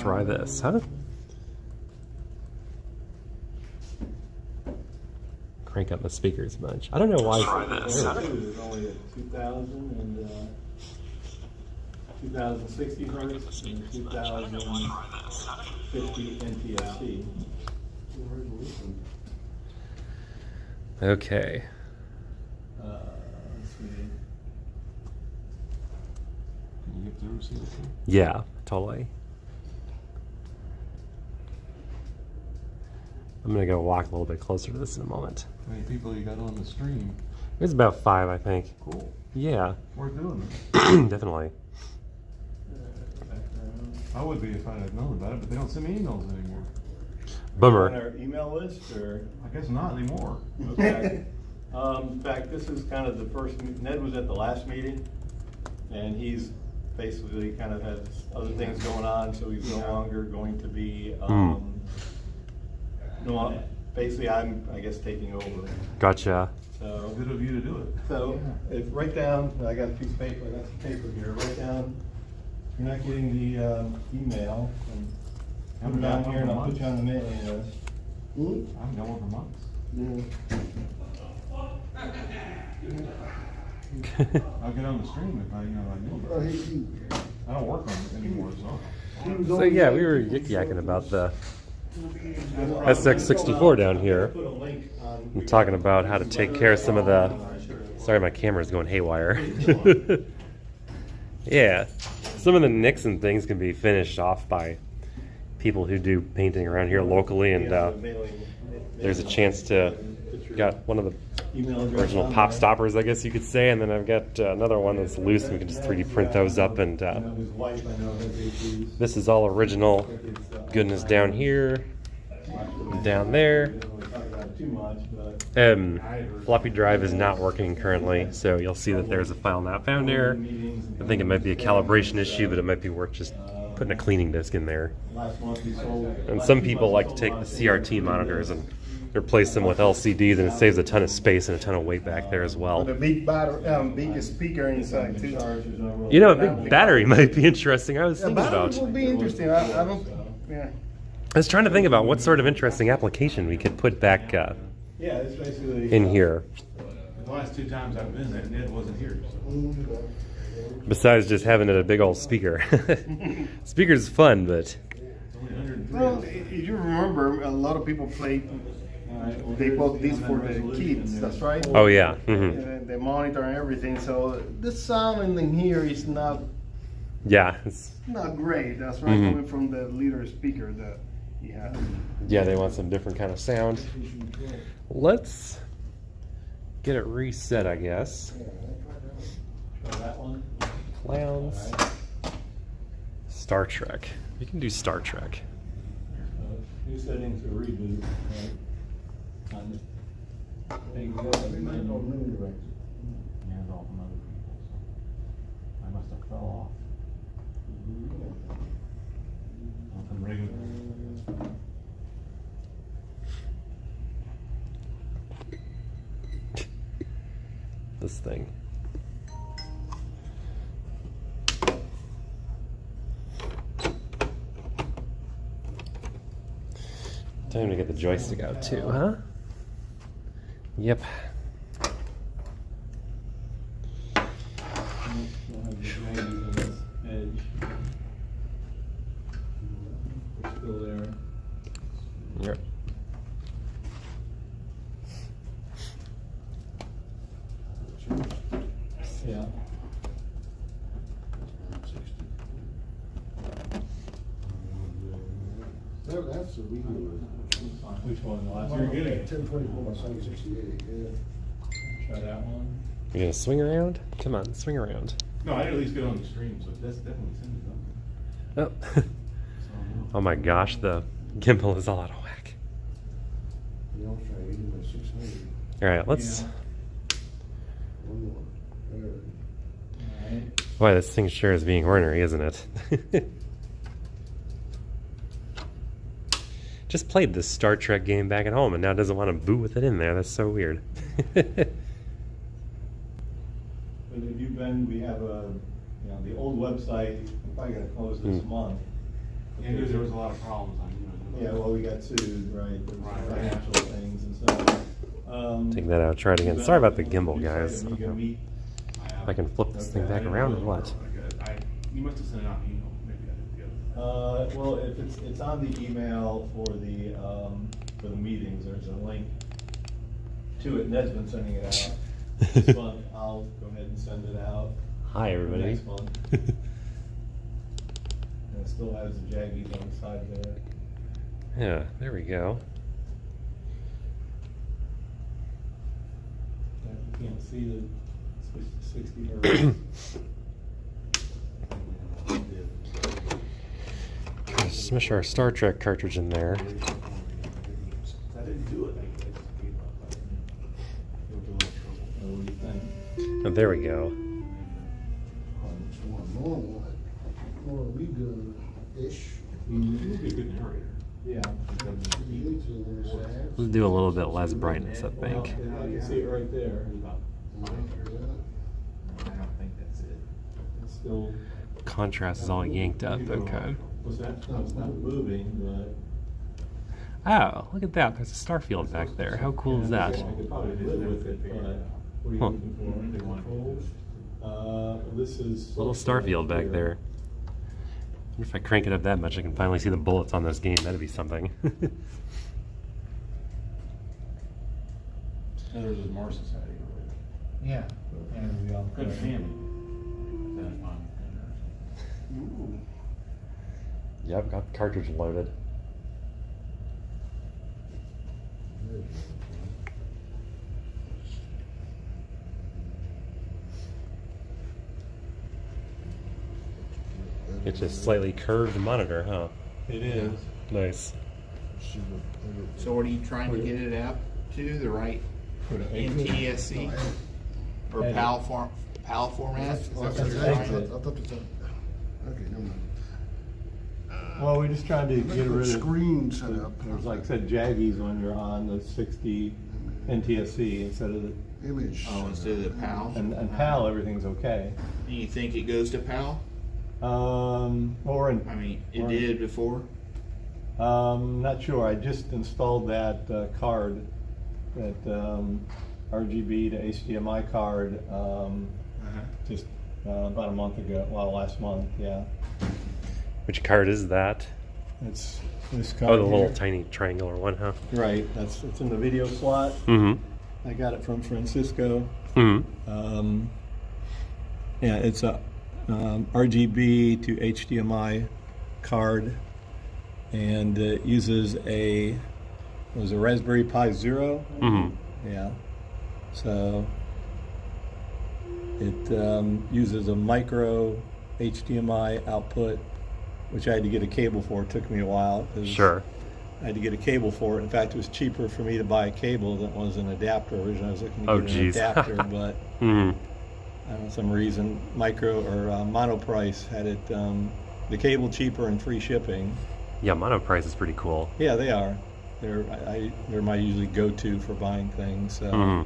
try this, huh? Crank up the speakers a bunch. I don't know why. There's only a 2000 and 2060 hertz and 2050 NTSC. Okay. Let's see. Can you get through receiver? Yeah, totally. I'm gonna go walk a little bit closer to this in a moment. How many people you got on the stream? It's about 5, I think. Cool. Yeah. Worth doing this. Definitely. I would be if I had known about it, but they don't send me emails anymore. Bummer. On our email list, or? I guess not anymore. Okay. In fact, this is kind of the first, Ned was at the last meeting, and he's basically kind of has other things going on, so he's no longer going to be, basically I'm, I guess, taking over. Gotcha. So Good of you to do it. So, if, write down, I got a piece of paper, I got some paper here, write down, you're not getting the email, and put it down here and I'll put you on the mailing list. I haven't got one for months. I'll get on the stream if I know about it. I don't work on it anymore, so. So yeah, we were yik-yakking about the SX64 down here. I'm talking about how to take care of some of the... Sorry, my camera's going haywire. Yeah, some of the nicks and things can be finished off by people who do painting around here locally, and there's a chance to... Got one of the original pop stoppers, I guess you could say, and then I've got another one that's loose, and we can just 3D print those up, and this is all original goodness down here, down there. Floppy drive is not working currently, so you'll see that there's a file not found there. I think it might be a calibration issue, but it might be worth just putting a cleaning disk in there. And some people like to take the CRT monitors and replace them with LCDs, and it saves a ton of space and a ton of weight back there as well. With a big big speaker inside too. You know, a big battery might be interesting. I was thinking about. Would be interesting. I don't. Yeah. I was trying to think about what sort of interesting application we could put back it's basically in here. The last 2 times I've been there, Ned wasn't here. So. Besides just having it a big old speaker. Speaker's fun, but... Well, if you remember, a lot of people played. They bought these for the kids. That's right. Oh yeah. Mm-hmm. The monitor and everything. So the sound in here is not. Yeah. It's not great. That's right. Coming from the leader speaker that you have. Yeah, they want some different kind of sound. Let's get it reset, I guess. that one. Clowns. Star Trek. We can do Star Trek. New settings to reboot. Right? On the thing Yeah, it's all from other people, so I must have fell off. Nothing regular. This thing. Time to get the joystick out too, huh? Yep. Still there. Yep. Yeah. That's a weak one. Which one? The last You're one? getting 1024 by 768. Yeah. Try that one. You gonna swing around? Come on, swing around. No, I'd at least get on the stream, so that's definitely sending something. Oh. Oh my gosh, the gimbal is all out of whack. You don't try 80 by 600. Alright, let's... One more. There. Alright. Boy, this thing sure is being ornery, isn't it? Just played this Star Trek game back at home and now doesn't want to boot with it in there. That's so weird. But if you've been, we have a, the old website, we're probably gonna close this month. Yeah, because there was a lot of problems on, Yeah, well, we got sued, right, there was some financial things and stuff. Take that out, try it again. Sorry about the gimbal, guys. Amiga Meet. If I can flip this thing back around or what? You must have sent it out in email, maybe I didn't get it. Well, if it's on the email for the meetings, there's a link to it. Ned's been sending it out. This month, I'll go ahead and send it out. Hi, everybody. Next month. And it still has the jaggies on the side there. Yeah, there we go. You can't see the 60 hertz. Smash our Star Trek cartridge in there. I didn't do it. What do you think? Oh, there we go. It's more normal, more Amiga-ish. It'd be a good narrator. Yeah. Let's do a little bit less brightness, I Well, think. I can see it right there. I don't think that's it. It's still, Contrast is all yanked up. Okay. it's not moving, but. Oh, look at that. There's a star field back there. How cool is that? I could probably live with it, but what are you Huh. looking for? Controls? This is. Little star field back there. Wonder if I crank it up that much, I can finally see the bullets on this game. That'd be something. And there's a Mars Society. Yeah. And we all. Good family. That's fun. Yep, got the cartridge loaded. It's just slightly curved monitor, huh? It is. Nice. So what are you trying to get it out to? The right NTSC or Edit. PAL format? Is that what you're Exit. trying? I thought it's okay, never mind. Well, we're just trying to get rid of. Screen setup. There's, like I said, jaggies when you're on the 60 NTSC instead of the, Image. Oh, instead of the PAL? and PAL, everything's okay. Do you think it goes to PAL? Or in, I mean, it did before. not sure, I just installed that card, that RGB to HDMI card, just about a month ago, well, last month, yeah. Which card is that? It's this card Oh, the little here. tiny triangular one, huh? Right, it's in the video slot. Mm-hmm. I got it from Francisco. Mm-hmm. Yeah, it's a RGB to HDMI card, and it uses it was a Raspberry Pi Zero. Mm-hmm. Yeah, so it uses a micro HDMI output, which I had to get a cable for. It took me a while. 'Cause Sure. I had to get a cable for it. In fact, it was cheaper for me to buy a cable than it was an adapter. Originally, I was looking to Oh, get an geez. adapter, but Mm-hmm. I don't know, some reason Micro or Monoprice had it the cable cheaper and free shipping. Yeah, Mono Price is pretty cool. Yeah, they are. They're my usually go-to for buying things. So. Mm-hmm.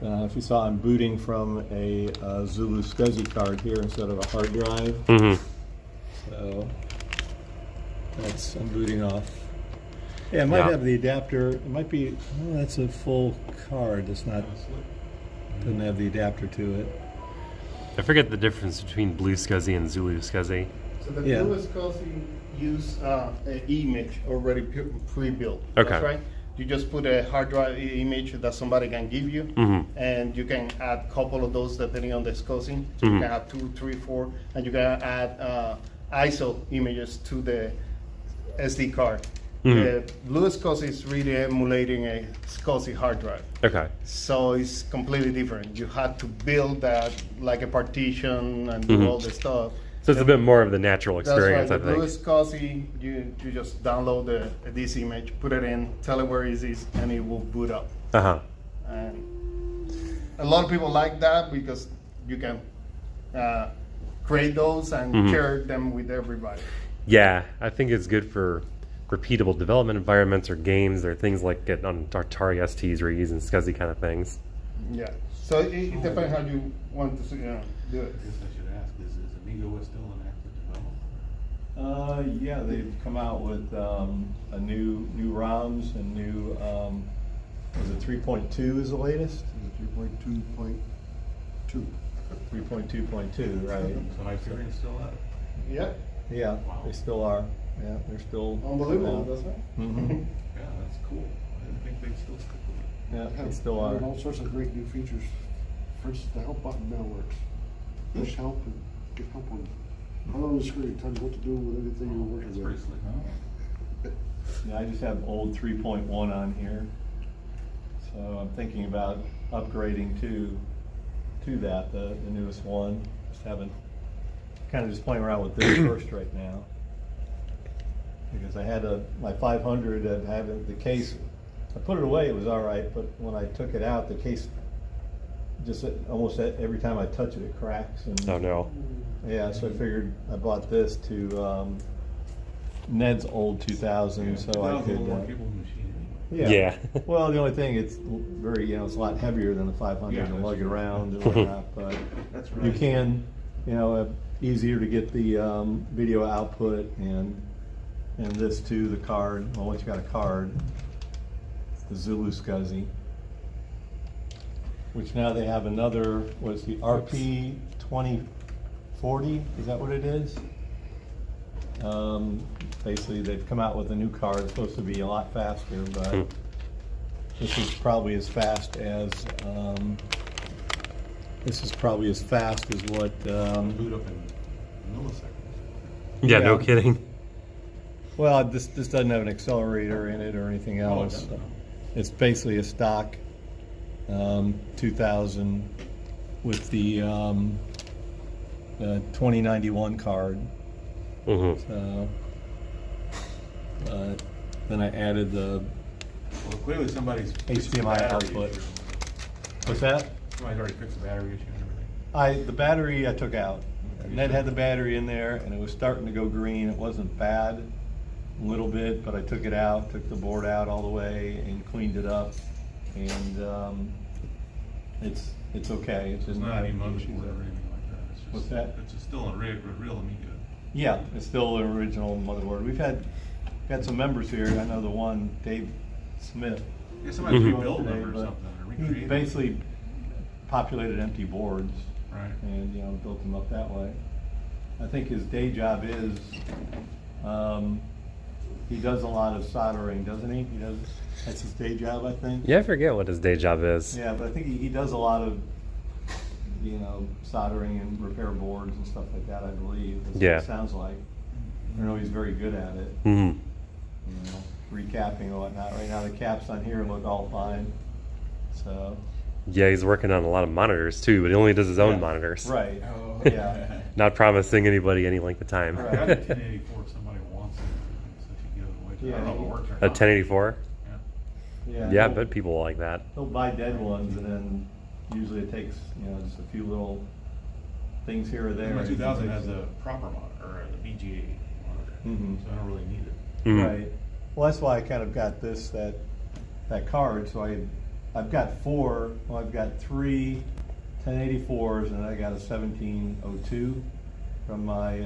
But if you saw, I'm booting from a Zulu SCSI card here instead of a hard drive. Mm-hmm. So I'm booting off. Yeah, it might Yeah. have the adapter. It might be. Oh, that's a full card. It's not. Doesn't have the adapter to it. I forget the difference between Blue SCSI and Zulu SCSI. So the Yeah. newest SCSI use an image already pre-built. Okay. That's right. You just put a hard drive image that somebody can give you, Mhm. and you can add a couple of those depending on the SCSI. So Mhm. you can have 2, 3, 4, and you can add ISO images to the SD card. Mhm. The Blue SCSI is really emulating a SCSI hard drive. Okay. So it's completely different. You had to build that like a partition and do Mhm. all the stuff. So it's a bit more of the natural experience, That's right. I The think. Blue SCSI, you just download this image, put it in, tell it where it is, and it will boot up. Uh-huh. And a lot of people like that because you can create those and Mhm. share them with everybody. Yeah, I think it's good for repeatable development environments or games or things like it on Atari STs where you're using SCSI kind of things. Yeah. So it depends how you want to do it. I guess I should ask, is Amiga still an active development? Yeah, they've come out with a new ROMs and new, was it 3.2 is the latest? 3.2.2. 3.2.2, right? So Hyperion's still at it? Yep. Yeah, they still are. Yeah, they're still. Unbelievable, that's right. Mm-hmm. Yeah, that's cool. I didn't think they'd still stick with it. Yeah, they still are. And all sorts of great new features. For instance, the help button now works. Push help and get help on the screen, tell you what to do with anything you're working That's pretty with. slick, huh? Yeah, I just have old 3.1 on here. So I'm thinking about upgrading to that, the newest one. Just haven't, kind of just playing around with this first right now. Because I had my 500 that had the case, I put it away, it was all right, but when I took it out, the case just almost every time I touch it, it cracks. And, Oh no. yeah, so I figured I bought this to Ned's old 2000, so I could. more capable machine Yeah. Yeah. Well, the only thing, it's very, it's a lot heavier than the 500 Yeah, to that's lug it true. around and whatnot, but That's you right. can, easier to get the video output and this too, the card. Well, once you got a card, the Zulu SCSI, which now they have another, what's the RP 2040? Is that what it is? Basically, they've come out with a new card. It's supposed to be a lot faster, but this is probably as fast as what. Boot up in milliseconds. Yeah, no Yeah. kidding. Well, this doesn't have an accelerator in it or anything Oh, it else. doesn't. It's basically a stock 2000 with the 2091 card. Mm-hmm. So, then I added the Well, clearly somebody's fixed the HDMI battery output. issue. What's that? Somebody's already fixed the battery issue and everything. The battery I took out. Ned had the battery in there and it was starting to go green. It wasn't bad, a little bit, but I took it out, took the board out all the way and cleaned it up. And it's okay. It's didn't not have any any motherboard issues or there. anything like that. It's just, What's that? It's still a real Amiga. Yeah, it's still an original motherboard. We've had some members here. I know the one, Dave Smith. Yeah, somebody Mhm. rebuilt today, them or but something, or he recreated. basically populated empty boards Right. and built them up that way. I think his day job is he does a lot of soldering, doesn't he? That's his day job, I think. Yeah, I forget what his day job is. Yeah, but I think he does a lot of soldering and repair boards and stuff like that, I believe. That's Yeah. what it sounds like. I know he's very good at it. Mm-hmm. Recapping and whatnot. Right now the caps on here look all fine. So Yeah, he's working on a lot of monitors too, but he only does his own Yeah. monitors. right. Oh. Yeah. Not promising anybody any length of time. Right. I got a 1084 if somebody wants it, so you give it away. I don't know if it works or A not. 1084? Yeah. Yeah, I bet people will like that. They'll buy dead ones and then usually it takes, just a few little things here or there. My 2000 has a proper monitor, or the BGA monitor, Mhm. so I don't really need it. Mhm. Right. Well, that's why I kind of got that card. So I've got I've got three 1084s and I got a 1702 from my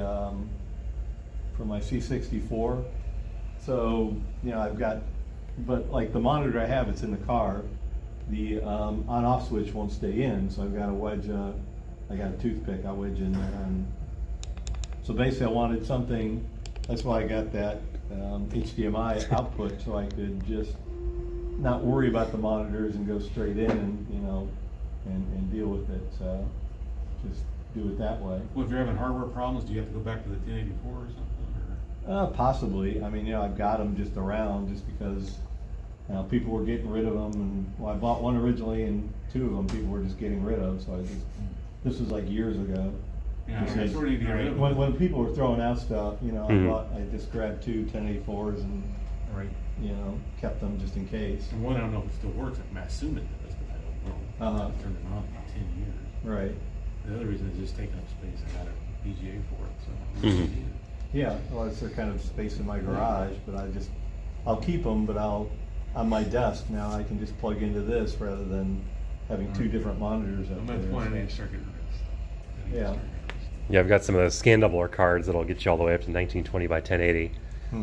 C64. So, I've got, but like the monitor I have, it's in the car. The on-off switch won't stay in, so I've got a wedge, I got a toothpick I wedge in there. And so basically I wanted something, that's why I got that HDMI output, so I could just not worry about the monitors and go straight in and, and deal with it. So just do it that way. Well, if you're having hardware problems, do you have to go back to the 1084 or something? Possibly. I mean, I've got them just around just because people were getting rid of them. And I bought one originally, and two of them people were just getting rid of. So this was like years ago. Yeah, I sort of need to get rid of them. When people were throwing out stuff, Mhm. I just grabbed two 1084s and Right. kept them just in case. And one, I don't know if it still works, like Massum it does, but I don't know. Uh-huh. I've turned it on for 10 years. Right. The other reason is just taking up space. I got a BGA for it, so I don't Mhm. really need it. Yeah, well, it's a kind of space in my garage, but I'll keep them, but on my desk now I can just plug into this rather than having two different monitors up I'm there. at the point I need to start getting rid of stuff. I need to Yeah. start getting rid of stuff. Yeah, I've got some of those scan doubler cards that'll get you all the way up to 1920 by 1080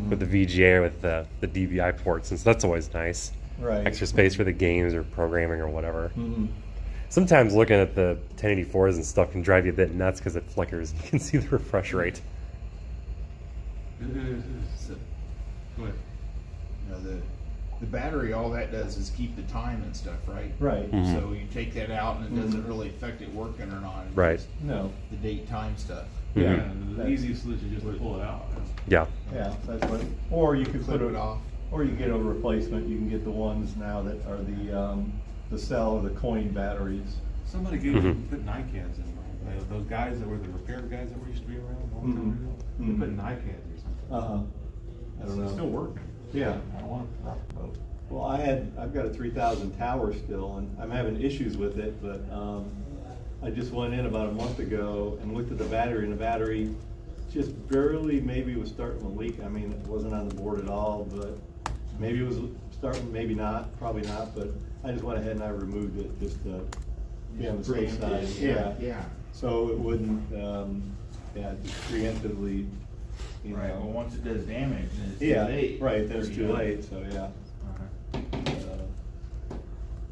with the VGA or with the DVI ports, and so that's always nice. Right. Extra space for the games or programming or whatever. Mhm. Sometimes looking at the 1084s and stuff can drive you a bit nuts because it flickers. You can see the refresh rate. So, go ahead. You know, the battery, all that does is keep the time and stuff, right? Right. Mhm. So you take that out and it doesn't really affect it working or not. It's Right. just No. the date time stuff. Mhm. Yeah, and the easiest solution is just like pull it out. Yeah. Yeah, that's what. Or you could Clip put it off. Or you can get a replacement. You can get the ones now that are the cell or the coin batteries. Somebody gave me put NICADs in there. Those guys that were the repair guys that used to be around a long time ago. They put NICADs or something. Uh huh. I don't know. It's still working. Yeah. I don't want to. Well, I've got a 3000 tower still, and I'm having issues with it. But I just went in about a month ago and looked at the battery, and the battery just barely maybe was starting to leak. I mean, it wasn't on the board at all, but maybe it was starting, maybe not, probably not. But I just went ahead and I removed it just to be on the safe side. Yeah. So it wouldn't, just preemptively, you Right, well, know. once it does damage, then it's Yeah, too late. right, then it's You too know? late, so yeah.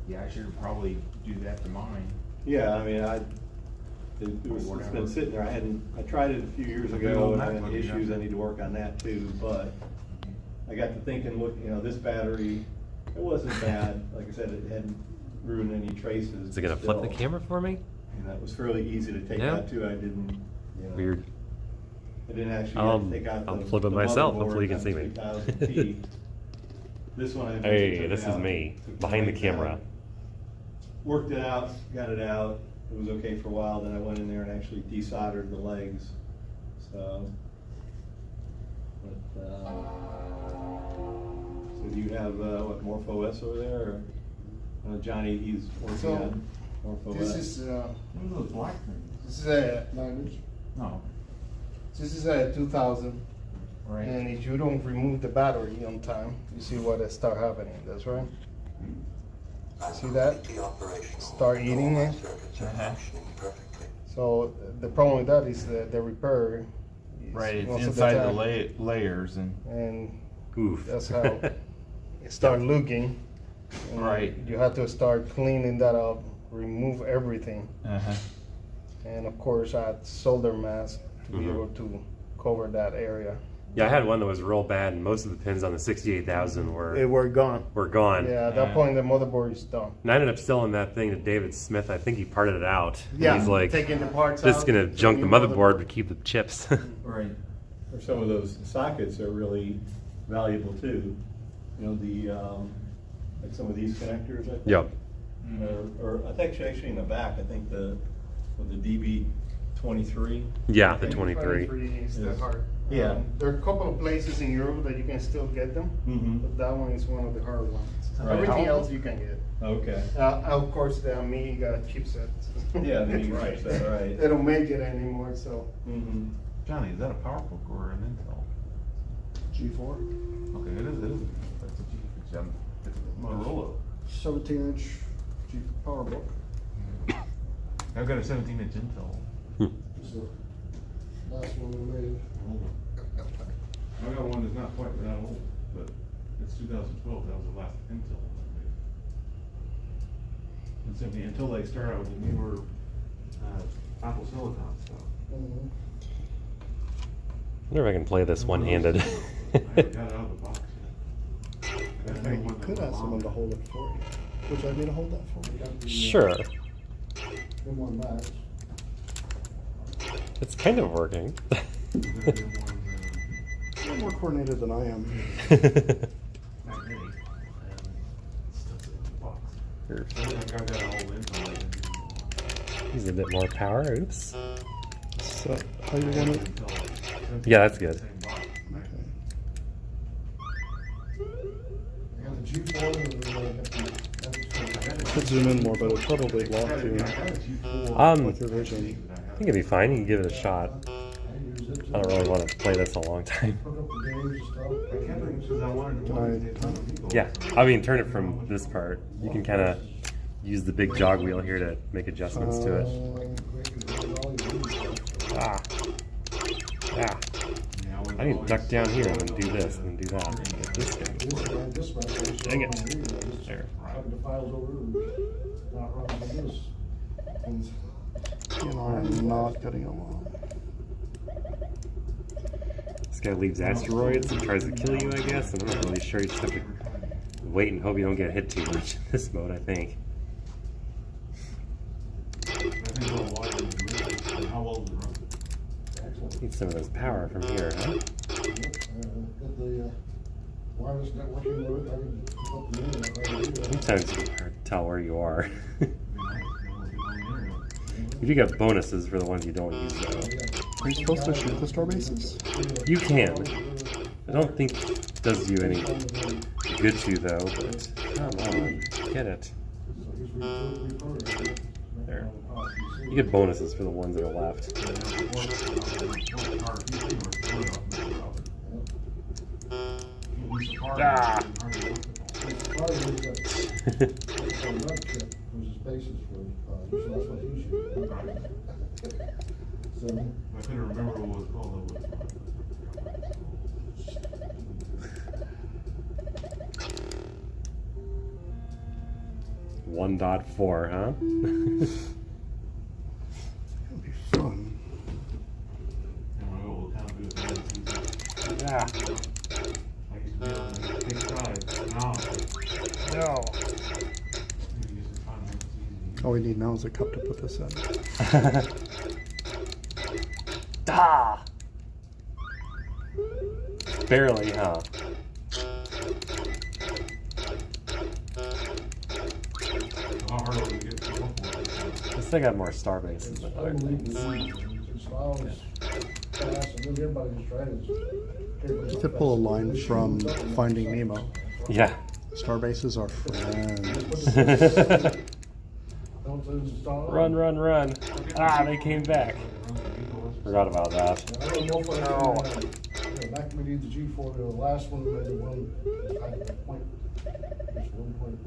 Yeah, I should probably do that to mine. Yeah, I mean, it's been sitting there, I tried it a few years ago, and I had issues, I need to work on that too, but I got to thinking, look, you know, this battery, it wasn't bad, like I said, it hadn't ruined any traces. Is it gonna flip the still. camera for me? And that was fairly easy to take Yeah. out too, I didn't, you know. Weird. I didn't actually have to take out I'll the flip it the myself. motherboard Hopefully you can on see me. 3000T. This one I. Hey, took this it is out, me, took behind the legs camera. out, Worked it out, got it out, it was okay for a while, then I went in there and actually desoldered the legs, so. But, so do you have, what, MorphOS over there, or, Johnny, he's working So, on MorphOS? This is, What are those black things? this is a 9 inch. No. This is a 2000. Right. And if you don't remove the battery on time, you see what start happening. That's right. See that? Start eating it. So the problem with that is the repair. Is Right, it's most of inside the time, layers and. and Oof. that's how it start looking. And Right. You have to start cleaning that up, remove everything, Uh-huh. and of course add solder mask to be Mhm. able to cover that area. Yeah, I had one that was real bad, and most of the pins on the 68,000 They were gone. were gone. Yeah, at that point the motherboard is done. And I ended up selling that thing to David Smith. I think he parted it out. And Yeah, he's like, taking the parts just out, gonna junk the new motherboard but keep the chips. Right. Or some of those sockets are really valuable too. You know, like some of these connectors, I think. Yep. Or I think actually in the back, I think the DB23. Yeah, the And 23. is the Yes. hard. Yeah. There are a couple of places in Europe that you can still get them, Mm-hmm. but that one is one of the hard ones. Right. Everything How- else you can get. Okay. Of course, the Amiga chipset. Yeah, the Amiga Right. chipset, right. They don't make it anymore, so. Mm-hmm. Johnny, is that a PowerBook or an Intel? G4, Okay, it is. That's a G. It's a Motorola. 17-inch G PowerBook. I've got a 17-inch Intel. This is the last one we made. I got one that's not quite that old, but it's 2012. That was the last Intel. And simply until they start out with the newer Apple Silicon stuff. Mhm. I wonder if I can play this one-handed. I haven't got it out of the box yet. I gotta make You one could that ask will someone to mount. hold it for you. Would you like me to hold that for you? Sure. Give one back. It's kind of working. You're more coordinated than I am. Not really. Stuff's in the box. I've got a whole Intel. Use a bit more power. Oops. So, how you want it? Yeah, that's good. Same box. I got the G4 Could zoom in more, but it'll probably lock you with your vision. I think it'd be fine. You can give it a shot. I don't really want to play this a long time. Yeah, I mean, turn it from this part. You can kind of use the big jog wheel here to make adjustments to it. Ah. Yeah. I need to duck down here and then do this and then do that. Get this thing. Dang it. There. Having the files over and not running like this. You and I are not getting along. This guy leaves asteroids and tries to kill you, I guess. I'm not really sure. You just have to wait and hope you don't get hit too much in this mode, I think. How well is it run? Need some of those power from here, huh? Got the wireless networking with it. I can hook the internet right here. Sometimes it's hard to tell where you are. You do get bonuses for the ones you don't use, though. Are you supposed to shoot the star bases? You can. I don't think it does you any good to, though, but come on, get it. There. You get bonuses for the ones that are left. Ah! I couldn't remember what it was called. 1.4, huh? It'll be fun. Ah. I used to be on the big side. No. All we need now is a cup to put this in. Ah! Barely, huh? I still got more star bases than other things. You could pull a line from Finding Nemo. Yeah. Star bases are friends. Run, run, run. Ah, they came back. Forgot about that. Back when we did the G4, the last one, we had the one, I had a point. Just 1 point.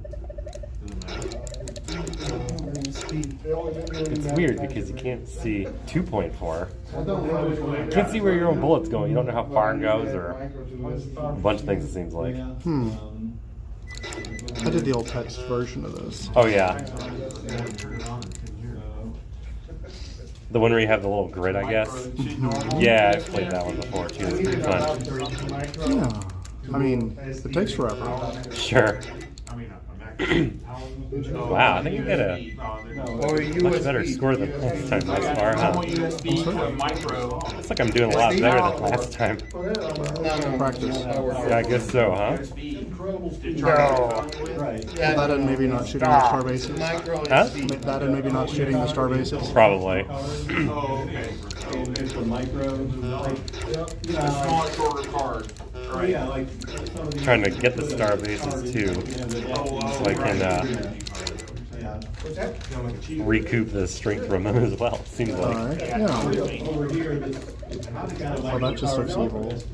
It's weird because you can't see 2.4. You can't see where your own bullet's going. You don't know how far it goes or a bunch of things, it seems like. I did the old text version of this. Oh, yeah. The one where you have the little grid, I guess. Yeah, I've played that one before too. It's pretty fun. Yeah. I mean, it takes forever. Sure. Wow, I think you get a much better score than last time thus far, huh? Looks like I'm doing a lot better than last time. Practice. Yeah, I guess so, huh? No. Right. That and maybe not shooting the star bases. Huh? That and maybe not shooting the star bases. Probably. And just the micro, like, Smaller, shorter card. yeah, like some of these. Trying to get the star bases too, so I can recoup the strength from them as well. Seems like. Alright, yeah. Over here, this kind of like. Oh, that just looks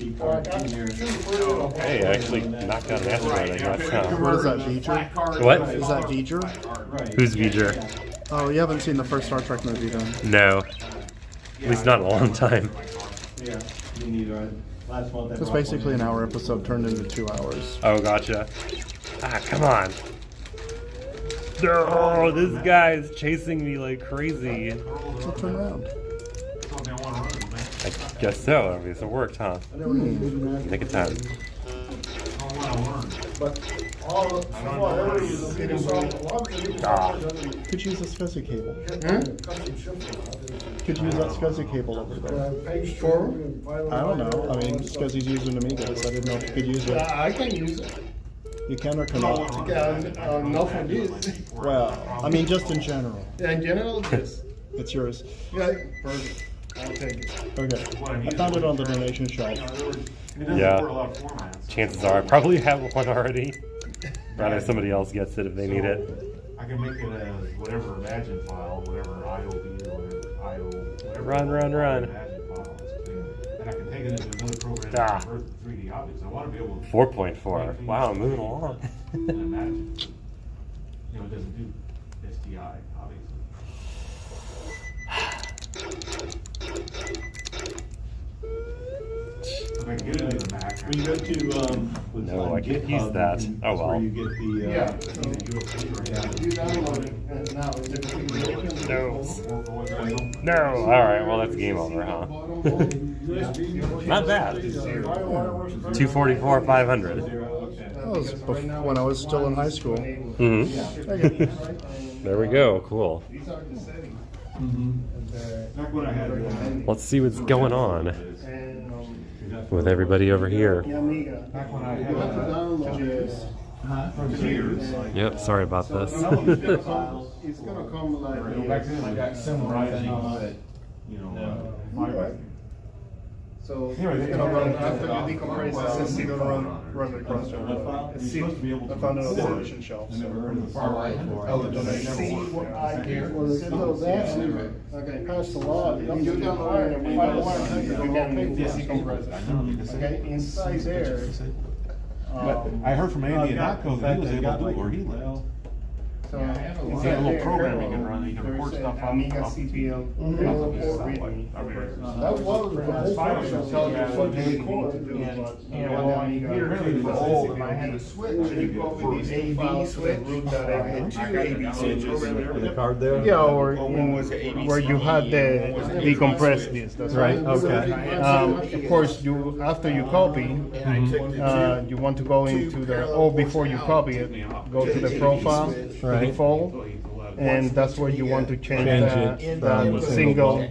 evil. Hey, I actually knocked out an asteroid, I guess, huh? What is that, V'ger? What? Is that V'ger? Right. Who's V'ger? Oh, you haven't seen the first Star Trek movie then? No. At least not in a long time. Yeah, me neither. Last month I It's bought basically one. an hour episode turned into 2 hours. Oh, gotcha. Ah, come on. No, this guy is chasing me like crazy. So turn around. I guess so. I mean, so it worked, huh? Nick of time. Could use a SCSI cable. Could use that SCSI cable over there. Page 4? I don't know. I mean, SCSI's using Amigas. I didn't know if you could use it. I can use it. You can or cannot. Enough of this. Well, I mean, just in general. Yeah, in general, yes. It's yours. Yeah, perfect. I'll take it. Okay. I found it on the donation shelf. Yeah. Chances are I probably have one already. Rather somebody else gets it if they need it. I can make it a whatever imagine file, whatever IOB or whatever IO. Whatever Run, run, run. Imagine file is clear. And I can take it into another program Ah. and convert the 3D objects. I want to be able to 4.4. Wow, I'm moving along. and imagine. You know, it doesn't do STI, obviously. I can get it in the Mac. When you go to, No, on I can't GitHub, use that. that's Oh, where well. you get the, You download it, and now it's in No. No. All right. Well, that's game over, huh? Not bad. 244, 500. That was when I was still in high school. Mm-hmm. There we go. Cool. Back when I had, Let's see what's going on with everybody over here. back when I had, computers. Yep. Sorry about this. It's gonna come like. Back then I got similar things that, you know, So Anyway, it's gonna run after you decompress. It's gonna run the cross over. It's sealed. I found it on the solution shelf. I never heard of the far right. Oh, the donation. See what I hear? Well, it's those actually, okay, pass the law. You do down the line and we don't want to, you can pay for decompress. I know. Okay, inside there. But I heard from Andy and Notco that he was able to do it where he lives. So, He's got a little program you can run, you can record stuff off. AmigaCCC. that was the whole process, tell you what to record. Really, the whole, I had a switch, and you go over these AV switch, I had two AV switches. the card there? Yeah, or One was the AV where you had the decompressed disk. That's right. Okay. Of course, you after you copy, you want to go into the before you copy it, go to the profile, the default, and that's where you want to change the single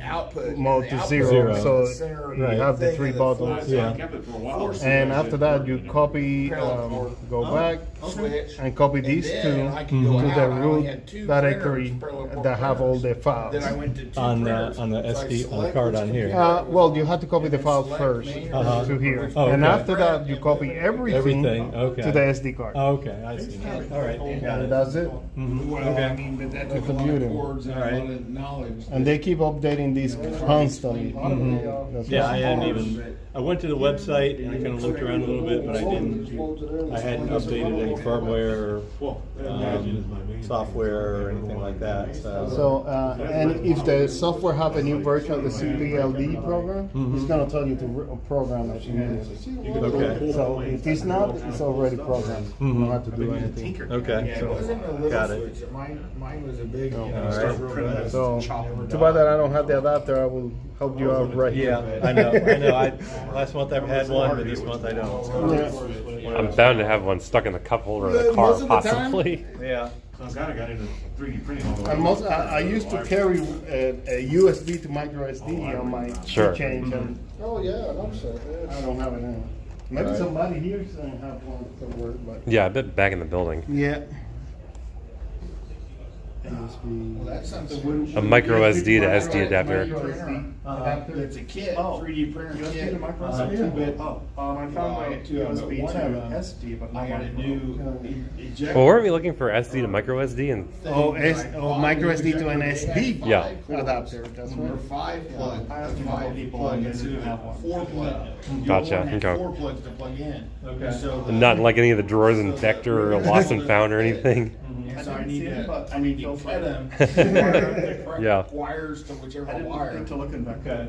mode to zero. So you have the three buttons. Yeah. And after that, you copy, go back, and copy these two to the root directory that have all the files. On the SD, on the card on here. Well, you have to copy the file first to here, Oh, and okay. after that, you copy everything okay. to the SD card. Oh, okay, I see. All right. Got And it. that's it. Well, I mean, but that took a lot of cords and a lot of knowledge. And they keep updating these constantly. That's Yeah, why- I hadn't even, I went to the website and I kind of looked around a little bit, but I hadn't updated any firmware or software or anything like that, so. So, and if the software have a new version of the CPLD program, it's gonna tell you to program it immediately. Okay. So if it's not, it's already programmed. You don't have to do anything. Okay. Yeah, it wasn't a little Got it. switch. Mine was a big, right. So, too bad that I don't have the adapter. I will help you out right Yeah, here. I know. Last month I had one, but this month I don't. Yeah. I'm bound to have one stuck in the cup holder of the car, Most of the time- possibly. Yeah. So I kinda got into 3D printing all the way. And I used to carry a USB to micro SD on my Sure. change, and Oh, yeah, I'm sorry. I don't have it now. Maybe Right. somebody here doesn't have one somewhere, but Yeah, I bet back in the building. yeah. well, that's something. A micro SD to SD adapter. It's a kit, 3D printer kit. I found my USB to SD, but I got a new ejector. Well, weren't we looking for SD to micro SD? And micro SD to an SD yeah, adapter. That's There were right. 5 plugs, 5 plugs, 4 plugs. You Gotcha, don't want to have okay. 4 plugs to plug in. Okay. So the- not in like any of the drawers in Vector or Lost and Found or anything. And so I need to cut them. Yeah. Wires to whichever wire. look in back. Okay.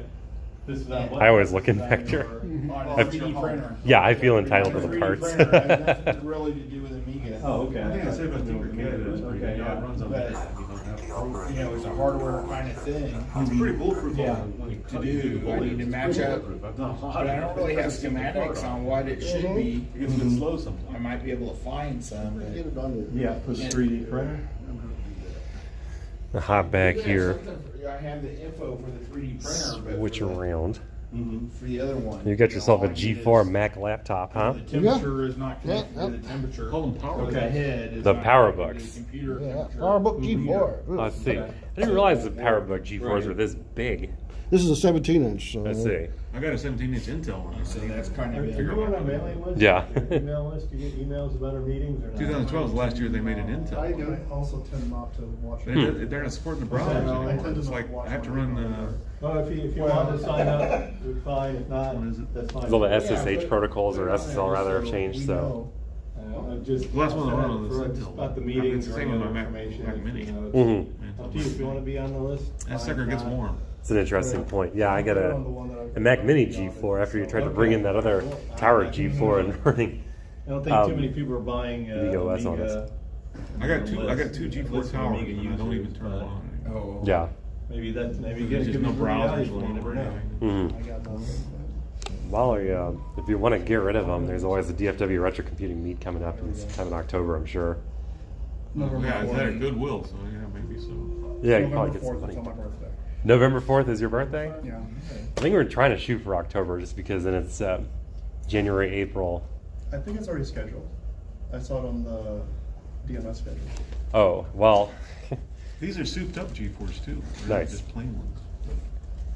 This is on what? I always look in Vector. On a 3D printer. Yeah, I feel entitled to the 3D parts. printer has nothing really to do with Amiga. Oh, okay. I think I said, but I think your kid is pretty good. Yeah, it runs on But, that. you know, it's a hardware kind of thing It's pretty bulletproof. Yeah. to do. I need to match up. I've done a lot. But I don't really have schematics on what it should be. It gets a bit slow sometimes. I might be able to find some, but. Get it on there. Yeah, for 3D printer. A hot bag here. I have the info for the 3D printer, but Switch around. for the other one. You got yourself a all I need G4 is- Mac laptop, huh? The temperature is not connected Yeah, to the temperature. Call them power. The head is The not power connected to books. the computer Yeah, temperature. PowerBook G4. Let's see. I didn't realize the PowerBook G4s were this big. This is a 17-inch, so. Let's see. I got a 17-inch Intel one. So that's kind of Are it. you on our mailing list? Yeah. Your email list, you get emails about our meetings or not? 2012 was the last year they made an Intel. I do also tend not to watch They're not supporting the browsers anymore. It's like, I have to run, Well, if you want to sign up, we're fine, if not, What is it? that's fine. Because all the SSH protocols or SSL rather have changed, so. Just The last one I run on for this us Intel. about the I mean, meetings it's or the same any with other my Mac information. Mini. you know, it's Mhm. Up to you if you want to be on the list. that fine, sucker if gets not, warm. It's an interesting point. Yeah, I got a Mac Mini G4 after you tried to bring in that other Tower G4 and running. I don't think too many people are buying Amiga OS on it. I got two G4 towers, and I don't even turn them on. Oh. Yeah. Maybe it There's could just be no for reality, browsers you never know. While if you want to get rid of them, there's always a DFW Retro Computing meet coming up in October, I'm sure. Yeah, it's at Goodwill, so yeah, maybe so. Yeah, you probably get some money. November 4th is your birthday? Yeah. I think we're trying to shoot for October just because then it's January, April. I think it's already scheduled. I saw it on the DMS schedule. Oh, well, These are souped up G4s too. They're not Nice. just plain ones.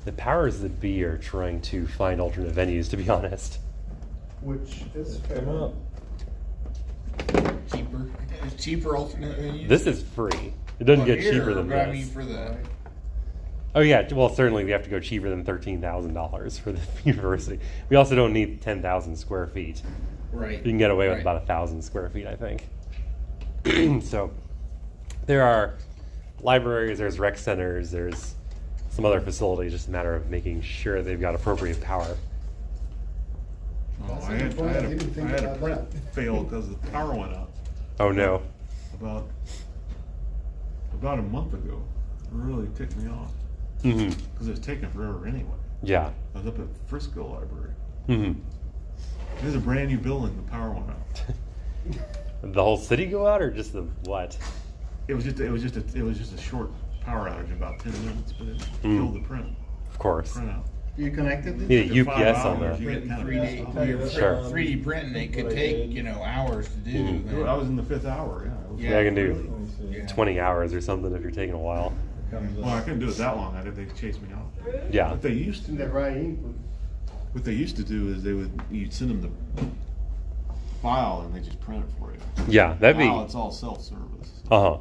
the powers that be are trying to find alternate venues, to be honest. Which is fair. Come up. Cheaper alternate venues? This is free. It doesn't get Here, cheaper than but I mean, this. for the Oh yeah, well certainly we have to go cheaper than $13,000 for the university. We also don't need 10,000 square feet. right. You can get away with right. about 1,000 square feet, I think. So there are libraries, there's rec centers, there's some other facilities. Just a matter of making sure they've got appropriate power. Oh, That's I a good had point. I didn't a think about print that. fail because the power went out Oh no. about a month ago. It really ticked me off Hmm. because it was taking forever anyway. Yeah. I was up at Frisco Library. Hmm. There's a brand new building. The power went out. The whole city go out, or just the what? It was just a short power outage, about 10 minutes, but it killed the print Of course. out. You connected it? Need a After 5 UPS on hours, the. you get kind of 3D, Sure. 3D printing, it could take, hours to do. Mhm. I was in the 5th hour. Yeah. It was- Yeah, I can do Let me see. 20 hours or something if you're taking a while. Comes Well, I up. couldn't do it that long. They chased me off. Yeah. What they used to The right input. What they used to do is you'd send them the file and they just print it for you. Yeah, that'd be. Now it's all self-service, Uh huh.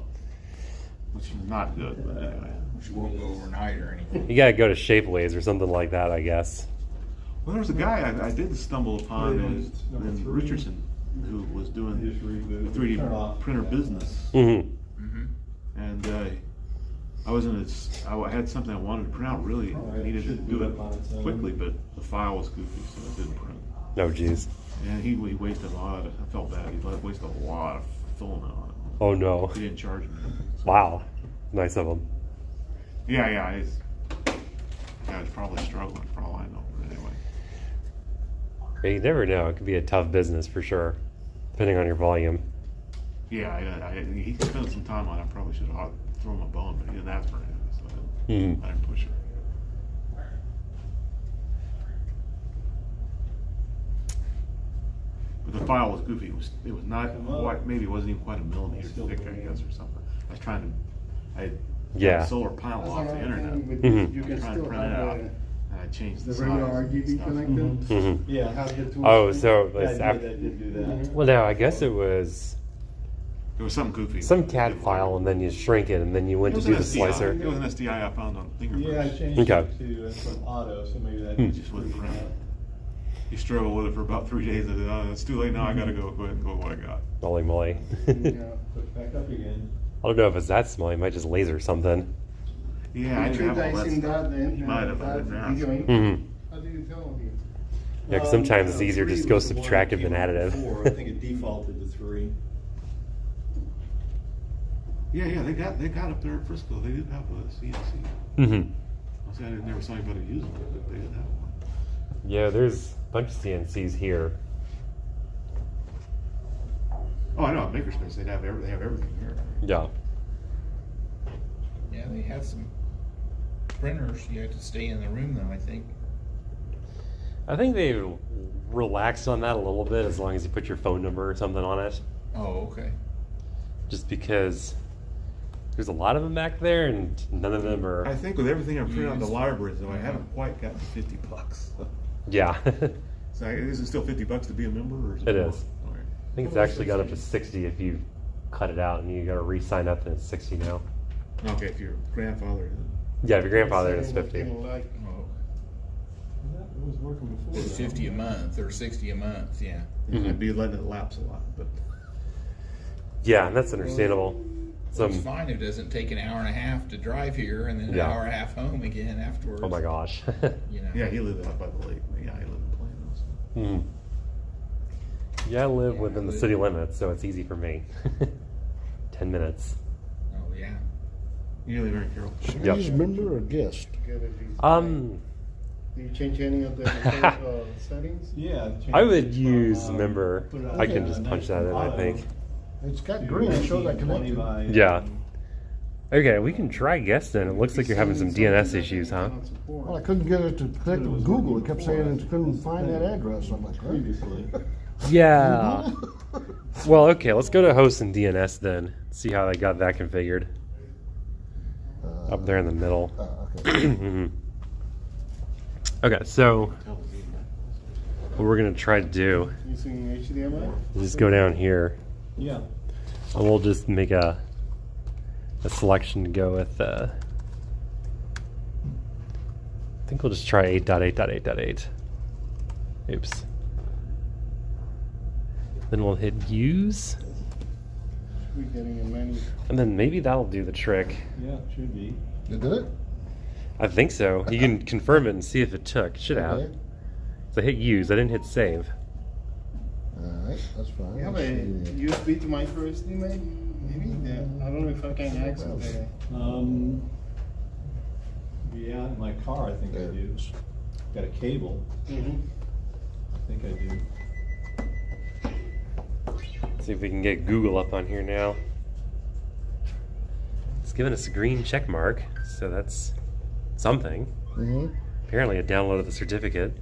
which is not good, but anyway. Which won't go overnight or anything. You gotta go to Shapeways or something like that, I guess. Well, there was a guy I did stumble upon It in, is number in 3. Richardson who was doing You just reboot. the 3D Turn off. printer business, Mm-hmm. and I had something I wanted to print out. Really Oh, it needed to should do boot it up on its own. quickly, but the file was goofy, so it didn't print. Oh, jeez. And he wasted a lot. I felt bad. He wasted a lot of filament on it. Oh no. He didn't charge me. Wow. Nice of them. Yeah. He's probably struggling for all I know. But anyway. You never know. It could be a tough business for sure, depending on your volume. Yeah, he spent some time on it. I probably should have thrown him a bone, but he didn't ask for it, so I Mhm. didn't push it. But the file was goofy. It was not quite. Maybe it wasn't even quite a millimeter thick, I guess, or something. I was trying to. I had Yeah. a solar panel That's off the another internet. thing, but Mhm. you I can was trying to still print it out, have and I changed the the size. regular and RGB stuff. connected. Mm-hmm. Yeah. Have the two Oh, screens. so Yeah, it's I after. did do that. Well, no, I guess it was It was something goofy. some CAD file, and then you shrink it, and then you went It to was do an the SDI. slicer. It was an SDI I found on Thingiverse. Yeah, I changed Okay. it to from auto, so maybe that Hmm. Just wouldn't print. He struggled with it for about 3 days. I said, "Oh, it's too late now. I gotta go ahead and go with what I got." Moly moly. Yeah. Put it back up again. I don't know if it's that small. You might just laser something. Yeah, I You didn't have all guys seen that then? He might have. I didn't ask. Video in? Mm-hmm. How did you tell him? Yeah, 'cause sometimes it's easier to just go subtractive than additive. I think it defaulted to 3. Yeah, they got up there at Frisco. They did have a CNC. Mm-hmm. I said I never saw anybody using it, but they did have one. Yeah, there's a bunch of CNCs here. Oh, I know. At Makerspace, they have everything here. Yeah. Yeah, they have some printers. You have to stay in the room though, I think. I think they relaxed on that a little bit as long as you put your phone number or something on it. Oh, okay. Just because there's a lot of them back there and none of them are. I think with everything I've printed out in the Used. libraries, though, I haven't quite gotten to $50. Yeah. So is it still $50 to be a member, or is It more? is. All right. I think it's actually got up to 60 if you cut it out and you got to re-sign up, then it's 60 now. Okay, if your grandfather. Yeah, if your grandfather is 50. Like, Oh, That was working before. it's though. 50 a month or 60 a month. Yeah. Mhm. I'd be letting it lapse a lot, but Yeah, and that's understandable. It's fine if it doesn't take an hour and a half to drive here and then an hour and a half home again afterwards. Oh my gosh. You know. Yeah, he lived out by the lake. Yeah, he lived in Plano. Yeah, I live within the city limits, so it's easy for me. 10 minutes. Oh yeah. You live in Carroll. Should Yep. I use member or guest? Do you change any of the settings? Yeah. I would use member. I can just punch that in, I think. It's got green, it shows that connected. Yeah. Okay, we can try guest then. It looks like you're having some DNS issues, huh? Well, I couldn't get it to connect with Google. It kept saying it couldn't find that address. I'm like, Previously. Yeah. Well, okay, let's go to host and DNS then. See how they got that configured. Up there in the middle. okay. Okay, so what we're gonna try to do Using HDMI? is just go down here, Yeah. and we'll just make a selection to go with. I think we'll just try 8.8.8.8. Oops. Then we'll hit use, We're getting a menu. and then maybe that'll do the trick. Yeah, should be. You did it? I think so. You can confirm it and see if it took. It should have. Okay. So I hit use. I didn't hit save. Alright, that's fine. You have a USB to micro SD maybe? Yeah. I don't know if I can access that. Yeah, in my car, I think I do. Got a cable. Mm-hmm. I think I do. See if we can get Google up on here now. It's giving us a green check mark, so that's something. Mm-hmm. Apparently it downloaded the certificate.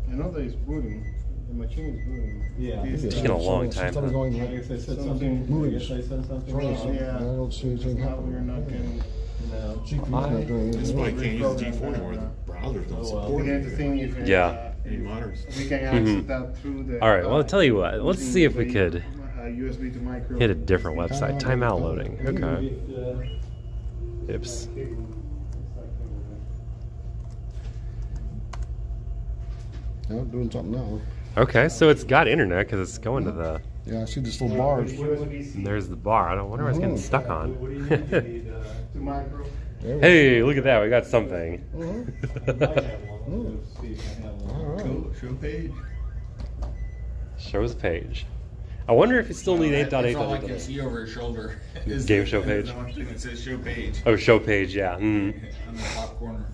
I know that it's booting. The machine is booting. Yeah. It's taking a long time, Something's huh? going I on. guess I said Something something. I moves. guess I said something Trying to wrong. see- I don't see anything Now we're happening. not getting. No. GPU's not doing That's anything. why I can't use the G4 anymore. The browsers don't Oh, well. support We it. have to think if Yeah. Any monitors. we can access Mhm. that through the. All right, well, I'll tell you what. Let's using see if we the, could USB to micro. hit a different website. Timeout loading. Okay. Oops. No, doing something now. Okay, so it's got internet because it's going to the. Yeah, I see these little bars. And there's the bar. I don't wonder what it's getting stuck on. To micro. There we Hey, look at that. We got something. I might have one. Let's see if I have one. All right. Cool. Show page. Shows page. I wonder if you still need That's all I can 8.8. see over his shoulder. is Game the- show is page? The one thing that says show page Oh, show page, yeah. on the top corner.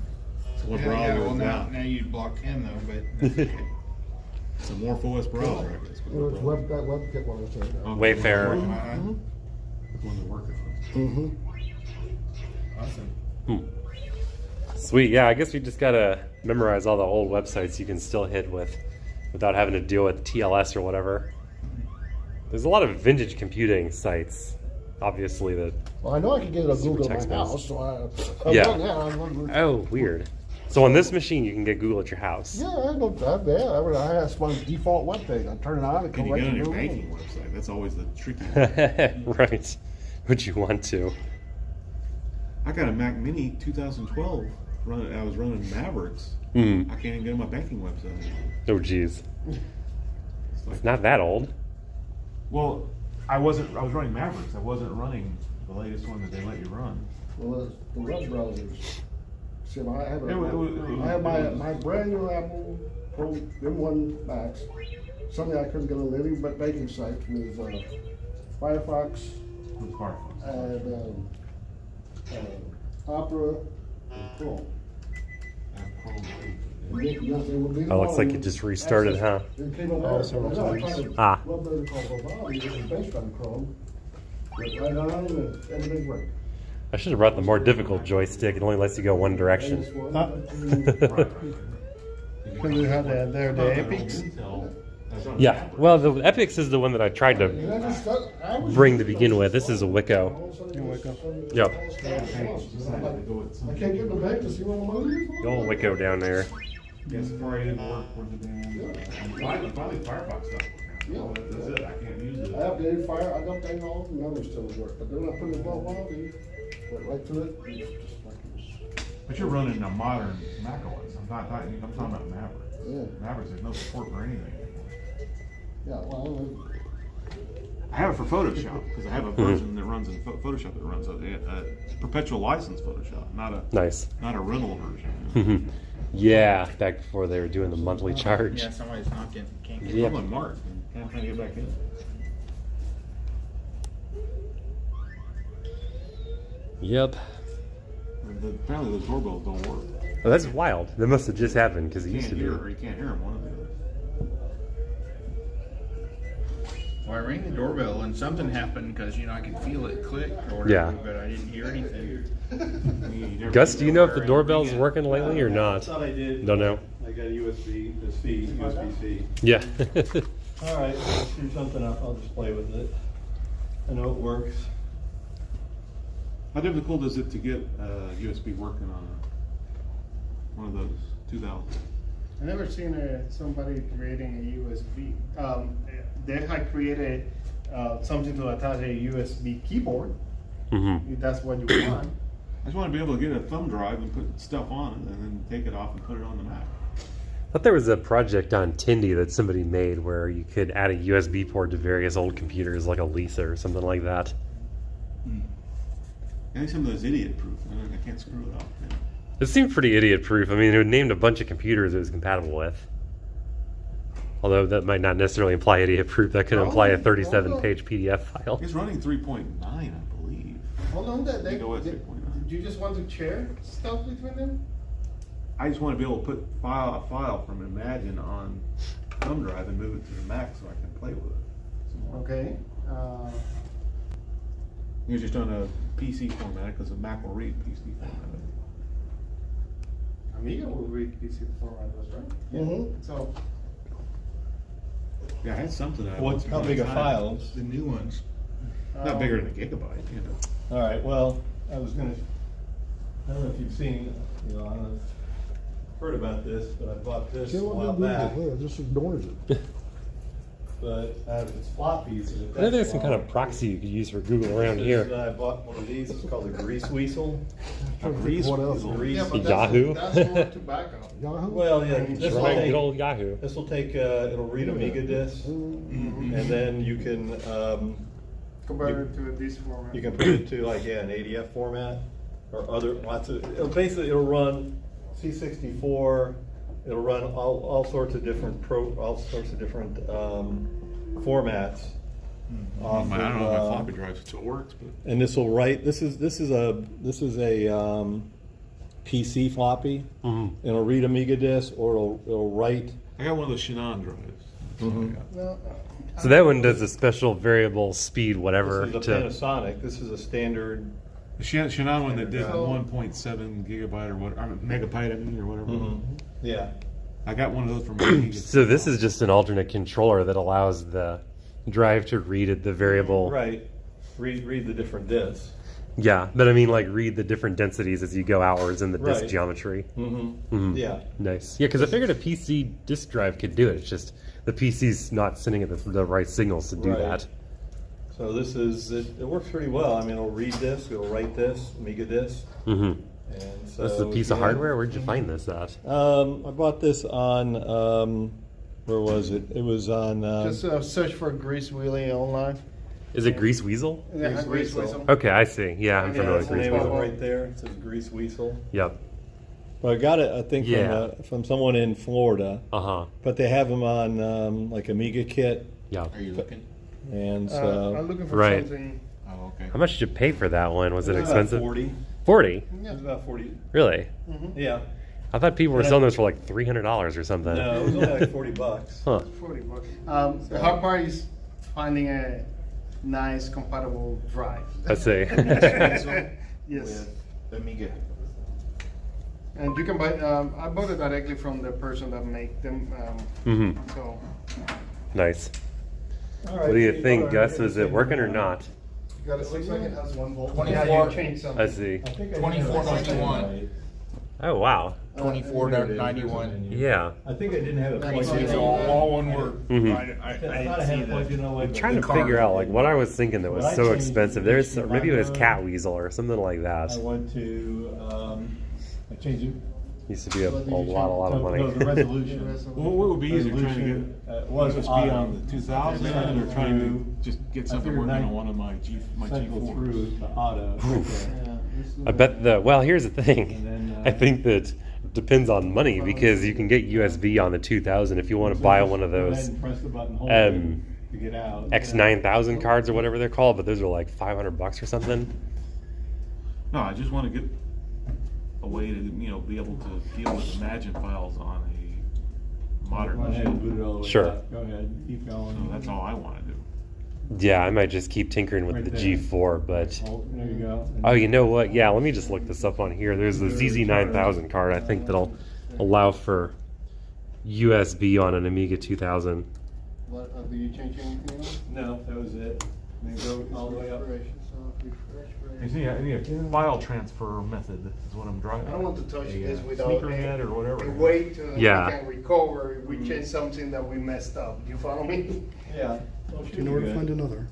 So what Yeah, browser well is now that? you'd block him though, but that's okay. It's a MorphOS browser, I guess. Well, it's that WebKit one I said. Wayfarer. Uh-huh. The one they're working on. Mm-hmm. Awesome. Sweet, yeah, I guess we just gotta memorize all the old websites you can still hit without having to deal with TLS or whatever. There's a lot of vintage computing sites, obviously, that. Well, I know I can get it on Super Google at my text-based. house, so I Yeah. done that. I'm wondering- Oh, weird. So on this machine, you can get Google at your house. Yeah, I know that. Yeah, I asked my default web page. I turn it on, it Can goes you right get to on your Google. banking website? That's always the tricky one. Right. Would you want to? I got a Mac Mini 2012. I was running Mavericks. Hmm. I can't even get on my banking website. Oh, geez. It's like, It's not that old. well, I was running Mavericks. I wasn't running the latest one that they let you run. Well, the web browsers. See, I have, It I have my brand new Apple Pro M1 Max. Something I couldn't get on any banking site with Firefox With Firefox. and Opera and Chrome. Oh, looks like it just restarted, huh? It came on there. several I times. tried a Ah. web browser called Bobby, which is based on Chrome. Went right on and everything worked. I should have brought the more difficult joystick. It only lets you go one direction. Can you have the Epics? Yeah. Well, the Epix is the one that I tried to bring to begin with. This is a Wicco. Yep. I can't get the bank to see what I'm using. The old Wicco down there. Yeah, Safari didn't work for the damn. Finally, Firefox stuff. That's it. I can't use it. I updated Fire, I updated all the numbers still work, but then when I put it in well, went right to it. It's just like it was. But you're running a modern Mac OS. I'm talking about Mavericks. Yeah. Mavericks, there's no support for anything anymore. Yeah, well, I have it for Photoshop because I have a version that runs in Photoshop that runs a perpetual license Photoshop, not a Nice. not a rental version. Yeah, back before they were doing the monthly charge. Yeah, somebody's knocking. Can't get Yep. I'm on Mark. I'm trying to get back in. Yep. Apparently those doorbells don't work. Oh, that's wild. That must have just happened because it You used to can't be. hear, or you can't hear them. One of the other. Well, I rang the doorbell and something happened because I could feel it click or whatever, Yeah. but I didn't hear anything. Gus, do you know if the doorbell's working lately or I not? thought I did. Don't know. I got a USB-C. Yeah. All right, let's do something up. I'll just play with it. I know it works. How difficult is it to get USB working on one of those 2000? I never seen somebody creating a USB. They had created something to attach a USB keyboard, if that's what you want. I just want to be able to get a thumb drive and put stuff on it and then take it off and put it on the Mac. I thought there was a project on Tindy that somebody made where you could add a USB port to various old computers, like a Lisa or something like that. I think some of those idiot proof. I can't screw it up. Yeah. It seemed pretty idiot-proof. I mean, it named a bunch of computers it was compatible with. Although that might not necessarily imply idiot-proof. That could imply a 37-page PDF file. It's running 3.9, I believe. Hold on, They go with 3.9. you just want to share stuff between them? I just want to be able to put a file from Imagine on thumb drive and move it to the Mac so I can play with it some more. Okay. You're just on a PC format because the Mac will read PC format. Amiga will read PC format, right? So Yeah, I had something. How big are files? The new ones. Not bigger than a gigabyte, All right, well, I don't know if you've seen, I don't know if you've heard about this, but I bought this a while back. Just ignores it. But it's floppies. I know there's some kind of proxy you could use for Google around here. I bought one of these. It's called a grease weasel. What else? yeah, but Yahoo? That's more to backup. Yahoo? Well, yeah, this will Right, good take, old Yahoo. it'll read Amiga disks, and then you can Compare it to this format. you can put it to like an ADF format or other lots of. It'll run C64. It'll run all sorts of different formats. Off I don't know of, if my floppy drive still works, but and this will write. This is a PC floppy. It'll read Amiga disk, or it'll write. I got one of those Shannon drives. That's what I got. No, So that one does a special variable speed, whatever. This is a Panasonic. This is a standard. The Shannon one that did So- 1.7 gigabyte or what, megabyte I mean, or whatever. Yeah. I got one of those from Amiga. So this is just an alternate controller that allows the drive to read at the variable. Right. Read the different disks. Yeah, but I mean, like, read the different densities as you go outwards in the disk Right. geometry. Yeah. Nice. Yeah, because I figured a PC disk drive could do it. It's just the PC's not sending it the right signals to do Right. that. So this is it works pretty well. I mean, it'll read this, it'll write this, Amiga disk. Mm-hmm. And so That's a piece of hardware? Where'd you find this at? I bought this on where was it? It was on just search for Grease Wheelie online. Is it Grease Weasel? Yeah, Grease Weasel. Weasel. Okay, I see. Yeah, I'm yeah, familiar that's with the Grease name of it Weasel. right there. It says Grease Weasel. Yep. But I got it, I think, Yeah. from someone in Florida. Uh-huh. But they have them on like Amiga kit, Yeah. Are you looking? and I'm so looking for Right. something. Oh, okay. How much did you pay for that one? Was it was expensive? About 40. 40? It was about 40. Really? Yeah. I thought people were And I- selling those for like $300 or something. No, it was only like $40. Huh. $40. The hard part is finding a nice compatible drive. I see. Yes. The Amiga. And you can buy. I bought it directly from the person that make them. hmm So Nice. All right, What do you so think, are Gus? gonna Is it take working or down. not? you got a 6 like it has 1 volt. 24. Yeah, you change something. I see. I think I did 24.91. have it. Oh, wow. 24.91. Yeah. I think I didn't have it plugged in. It's all one word. Mhm. I thought I had it plugged in all the way. I'm trying to figure out like what I was thinking that was What I so changed expensive. is There's or maybe it was my- Cat Weasel or something like that. I went to, I changed it Used to be a lot of So money. the resolution. Well, what would be easier, trying to Resolution, get was USB auto. on the 2000 or trying to just get something figured working nine- on one of my Cycle G4s? through the auto. I bet well, here's the thing. And then, I think that it depends on money because you can get USB on the 2000 if you want to buy one of Go ahead those and press the button, hold um, it to get out. X9000 cards or whatever they're called, but those are like $500 or something. No, I just want to get a way to, be able to deal with Imagine files on a modern Go ahead and boot machine. it all the way Sure. up. Go ahead, keep going. So that's all I want to do. Yeah, I might just keep tinkering with Right the there. G4, but Oh, there you go. oh, you know what? Yeah, let me just look this up on here. There's the ZZ9000 card. I think that'll allow for USB on an Amiga 2000. What, do you change anything else? No, that was it. Then go all the way up. You see, I need a file transfer method is what I'm driving. I don't want to touch this without Sneaker net or whatever. a way to Yeah. we can recover if we change something that we messed up. You follow me? Yeah. Well, should In be order to good. find another.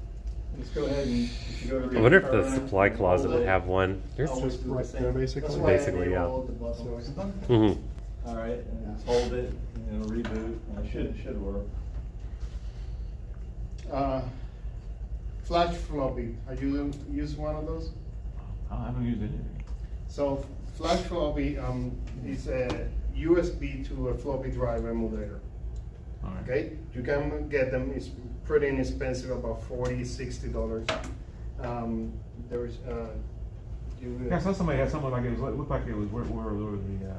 Let's go ahead and if you go to I wonder if the return, supply closet would hold it. have one. There's Always do the Right same. there, basically. That's why I Basically, yeah. enable the buttons. Mhm. All right, and just hold it and reboot. It should work. Flash floppy. Are you use one of those? I haven't used anything. So flash floppy is a USB to a floppy drive emulator. All right. Okay, you can get them. It's pretty inexpensive, about $40–60. There's Yeah, I saw somebody had something like it looked like it was where the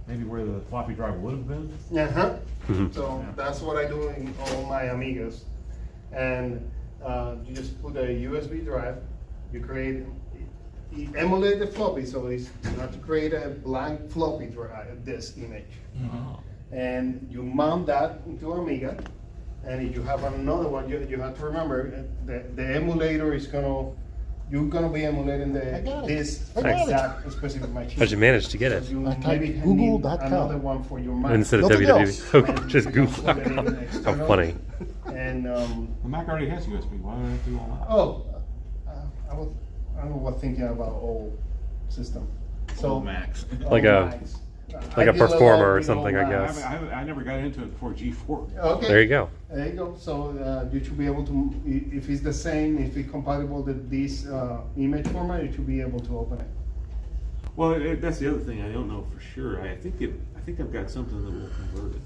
maybe where the floppy drive would have been. Uh-huh. Mhm. So that's what I do in all my Amigas. And you just put a USB drive, you you emulate the floppy, so you have to create a blank floppy drive, this image. And you mount that into Amiga, and if you have another one, you have to remember the emulator is you're gonna be emulating this I got it. exact specific machine. How'd you manage to get it? So you I typed maybe need Google.com. another one for your Mac. Instead of Nothing www. else. Just Google.com. How funny. And The Mac already has USB. Why do I have to do all that? I was thinking about old system. So Old Macs. Like a- Macs. like a I deal lot performer or with something, old I Macs. guess. I never got into it before G4. Okay. There you go. There you go. So you should be able to, if it's the same, if it's compatible with this image format, you should be able to open it. Well, that's the other thing. I don't know for sure. I think I've got something that will convert it.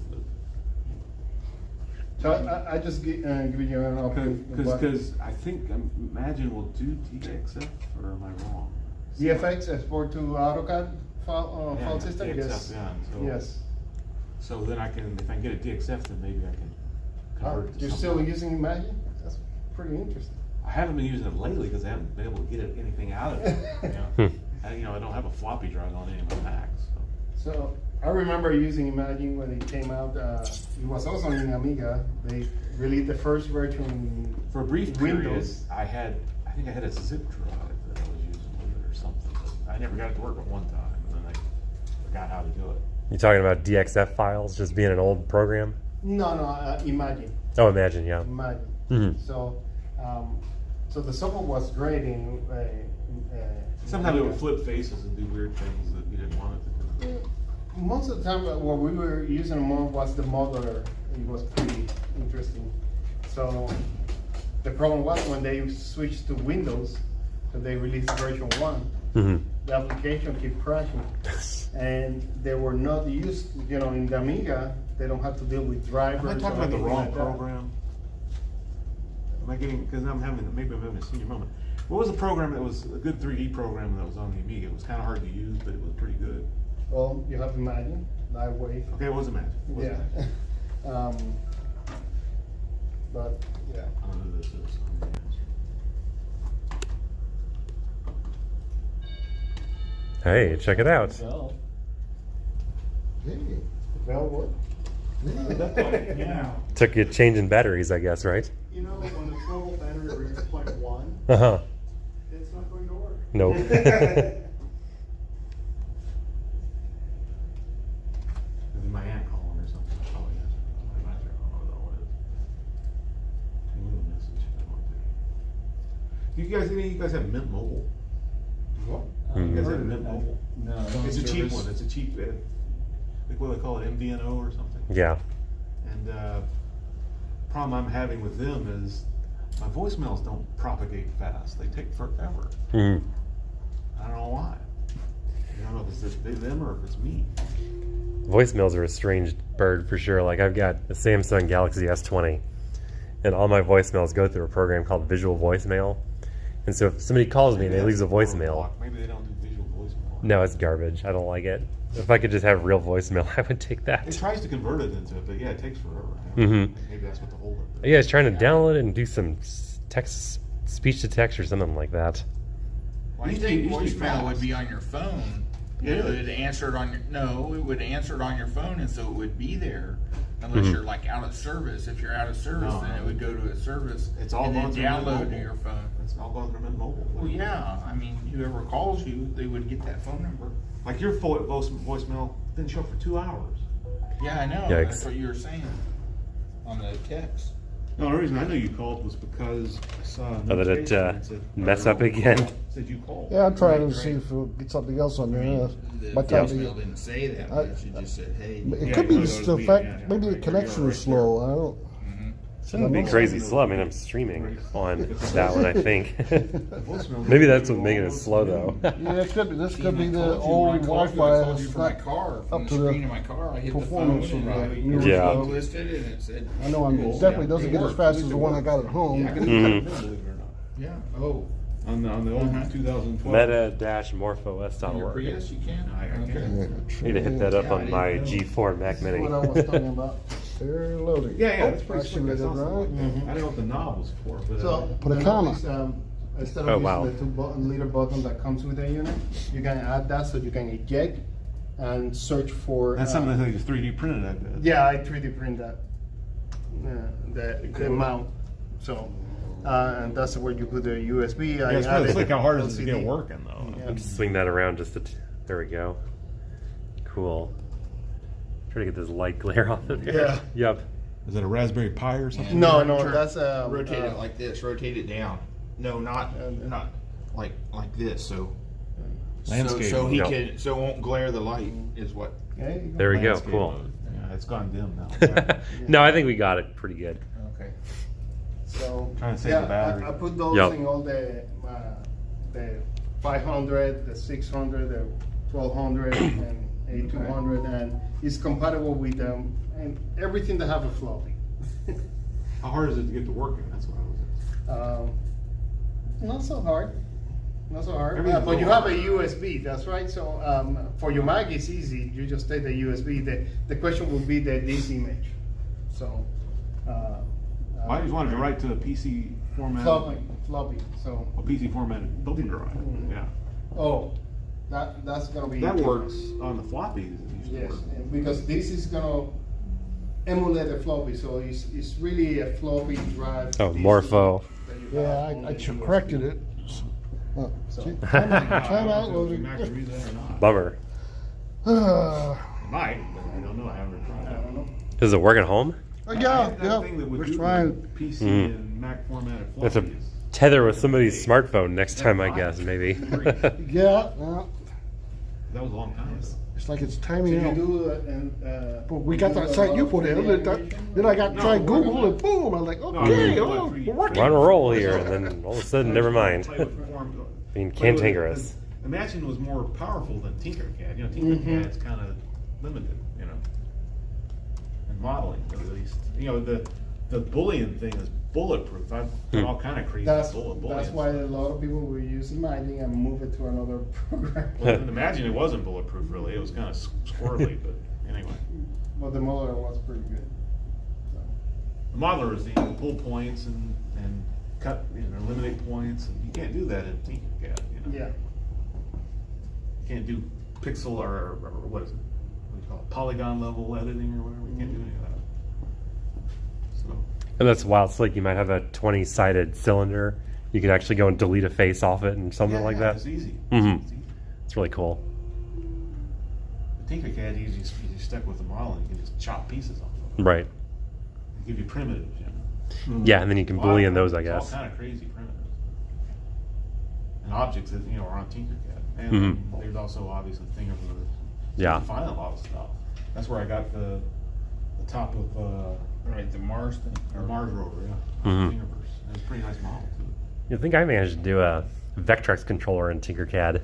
So I just give you an option. Because I think Imagine will do DXF, or am I wrong? VFX export to AutoCAD file Yeah, system. DXF, Yes. yeah, so- Yes. So then if I can get a DXF, then maybe I can convert it to You're something. still using Imagine? That's pretty interesting. I haven't been using it lately because I haven't been able to get anything out of it. I don't have a floppy drive on any of my Macs. So I remember using Imagine when it came out. It was also in Amiga. They released the first version. For a brief period, Windows. I think I had a zip drive that I was using with it or something. But I never got it to work at one time, and then I forgot how to do it. You talking about DXF files just being an old program? No, Imagine. Oh, Imagine, yeah. Imagine. Mhm. So, so the software was great in. Sometimes it would Amiga. flip faces and do weird things that you didn't want it to do. Most of the time, what we were using more was the modeler. It was pretty interesting. So the problem was when they switched to Windows, so they released version 1, Mhm. the application kept crashing. And they were not used, in the Amiga, they don't have to deal with drivers. Am I talking or about the anything wrong like that. program? Am I getting, because maybe I'm having a senior moment. What was the program that was a good 3D program that was on the Amiga? It was kind of hard to use, but it was pretty good. Well, you have Imagine, Lightwave. Okay, what was Imagine? What was Yeah. Imagine? But, yeah. I don't know who this is. Hey, check it out. So, Well, what? Yeah. Took you changing batteries, I guess, right? You know, when the 12 battery reaches 0.1, Uh huh. it's not going to work. Nope. This is my aunt calling or something. Oh, yes. I don't know what it is. Leave a message. I don't want to. Do you guys, any of you guys have Mint Mobile? What? Mhm. Is it Mint Mobile? No. It's a cheap service. one. It's a cheap, like what do they call it, MVNO or something? Yeah. And problem I'm having with them is my voicemails don't propagate fast. They take forever. Mhm. I don't know why. I don't know if it's them or if it's me. Voicemails are a strange bird for sure. Like I've got a Samsung Galaxy S20, and all my voicemails go through a program called Visual Voicemail. And so if somebody calls me and they leaves a voicemail, Maybe they don't do visual voicemail. no, it's garbage. I don't like it. If I could just have real voicemail, I would take It that. tries to convert it into it, but yeah, it takes forever. I don't know. Mhm. Maybe that's what the holdup is. Yeah, I was trying to download it and do some text, speech to text or something like that. Well, You it think used to be voicemail fast. would be on your phone? Yeah. It would answer it on your it would answer it on your phone, and so it would be there unless Mhm. you're like out of service. If you're out of service, No. then it would go to a service It's all and then going through Mint download to Mobile. your phone. It's all going through Mint Mobile. Well, yeah. I mean, whoever calls you, they would get that phone number. Like your voicemail didn't show up for 2 hours. Yeah, I know. Yikes. That's what you were saying on the text. No, the reason I know you called was because I saw a Oh, that it, notification that said, mess up again? Said you called. Yeah, I'm trying to see if we'll get something else on there. The By the time voicemail you- didn't say that much. It just said, "Hey." It Yeah, could be you just gotta the go to fact, yeah, maybe the right, connection you're is right slow. I don't. Shouldn't be crazy slow. I mean, I'm streaming on that one, I think. Voicemail- Maybe that's what's making it slow, though. Yeah, it could be. This See, could be when I the called you, old when I called you, Wi-Fi. I called you It's from my not car, up from to the the screen of my car. I hit the phone performance and of the you new Yeah. stuff. listed it and it said, I know I'm Cool. definitely Yeah, doesn't it get as worked. fast At as least the it one I worked. got at home. Yeah, I can do Mhm. that, believe it or not. "Yeah, oh, On the old Uh-huh. 2012. on your Meta-morphos.org. Prius, you can." I Okay. can. Need to hit that up Yeah, I on didn't my know. G4 Mac Mini. What I was talking about. They're loading. Yeah, that's Oh, pretty I slick. That should sounds have like done I didn't know what the knob was for, but So, Put a the comma. notice, instead of Oh, using wow. the little button that comes with the unit, you can add that so you can eject and search for. that's something that is 3D printed. I bet. Yeah, I 3D print that. The mount. So, and that's where you put the USB. Yeah, it's really slick. How hard is it to get working though? Yeah. Just swing that around just to. There we go. Cool. Try to get this light glare off of there. Yeah. Yep. Is it a Raspberry Pi or something? No, no, Turn- that's rotate it like this. Rotate it down. No, not like this. So Landscape So he mode. can. So it won't glare the light. Is what. Okay. There we go. Landscape Cool. mode. Yeah, it's gone dim now. No, I think we got it pretty good. Okay. So Trying to save yeah, the battery. I put those Yep. in all the 500, the 600, the 1200, and 8200, and it's compatible with them and everything that have a floppy. How hard is it to get to working? That's what I was asking. Not so hard. Not so hard. Everything's But you going have a USB, that's right. So for your Mac, it's easy. You just take the USB. The question will be this image. So. I just wanted to write to a PC format. Floppy. So. A PC formatted building drive. Yeah. Oh, that's gonna be. That different. works on the floppies. It used to Yes, work. because this is gonna emulate a floppy, so it's really a floppy drive. Oh, disk Morpho. that you Yeah, have on I the USB. corrected it. So- Time I don't know out if loading. Mac can read that or not. Bummer. It might, but I don't know. I haven't I tried. don't know. Does it work at home? Yeah, That yeah. thing that would We're do trying. PC Mhm. and Mac formatted That's a floppies. tether with somebody's smartphone next time, I guess, maybe. Yeah, That was a long time ago. it's like it's Did timing you out. do But we got that site you put in. Then I got No, tried we're Google gonna- and boom. I'm like, No, okay, we're oh, gonna- we're working. We're on a roll here, and then all of a sudden, never mind. Play with form- Being play with- cantankerous. Imagine was more powerful than Tinkercad. You know, Mm-hmm. Tinkercad's kind of limited, you know, in modeling at least. You know, the Boolean thing is bulletproof. I've done all kind of crazy That's Boolean. why a lot of people will use mining and move it to another program. Well, imagine it wasn't bulletproof really. It was kind of squirrely, but anyway. But the modeler was pretty good. So. The modeler is you can pull points and cut, eliminate points, and you can't do that in Tinkercad. Yeah. You can't do pixel or what is it? What do you call it? Polygon level editing or whatever. You can't do any of that. So And that's wild. It's like you might have a 20-sided cylinder. You could actually go and delete a face off it and something like that. It's easy. Mhm. It's easy. It's really cool. The Tinkercad, you just stuck with the model and you can just chop pieces off of it. Right. They give you primitives, Yeah, and then you can Boolean those, I It's guess. all kind of crazy primitives. And objects that, are on Tinkercad. And Mhm. there's also obviously Thingiverse. So Yeah. you can find a lot of stuff. That's where I got the top of Right, the Mars thing. our Mars rover, yeah. Mhm. Thingiverse. It's a pretty nice model too. You think I managed to do a Vectrex controller in Tinkercad?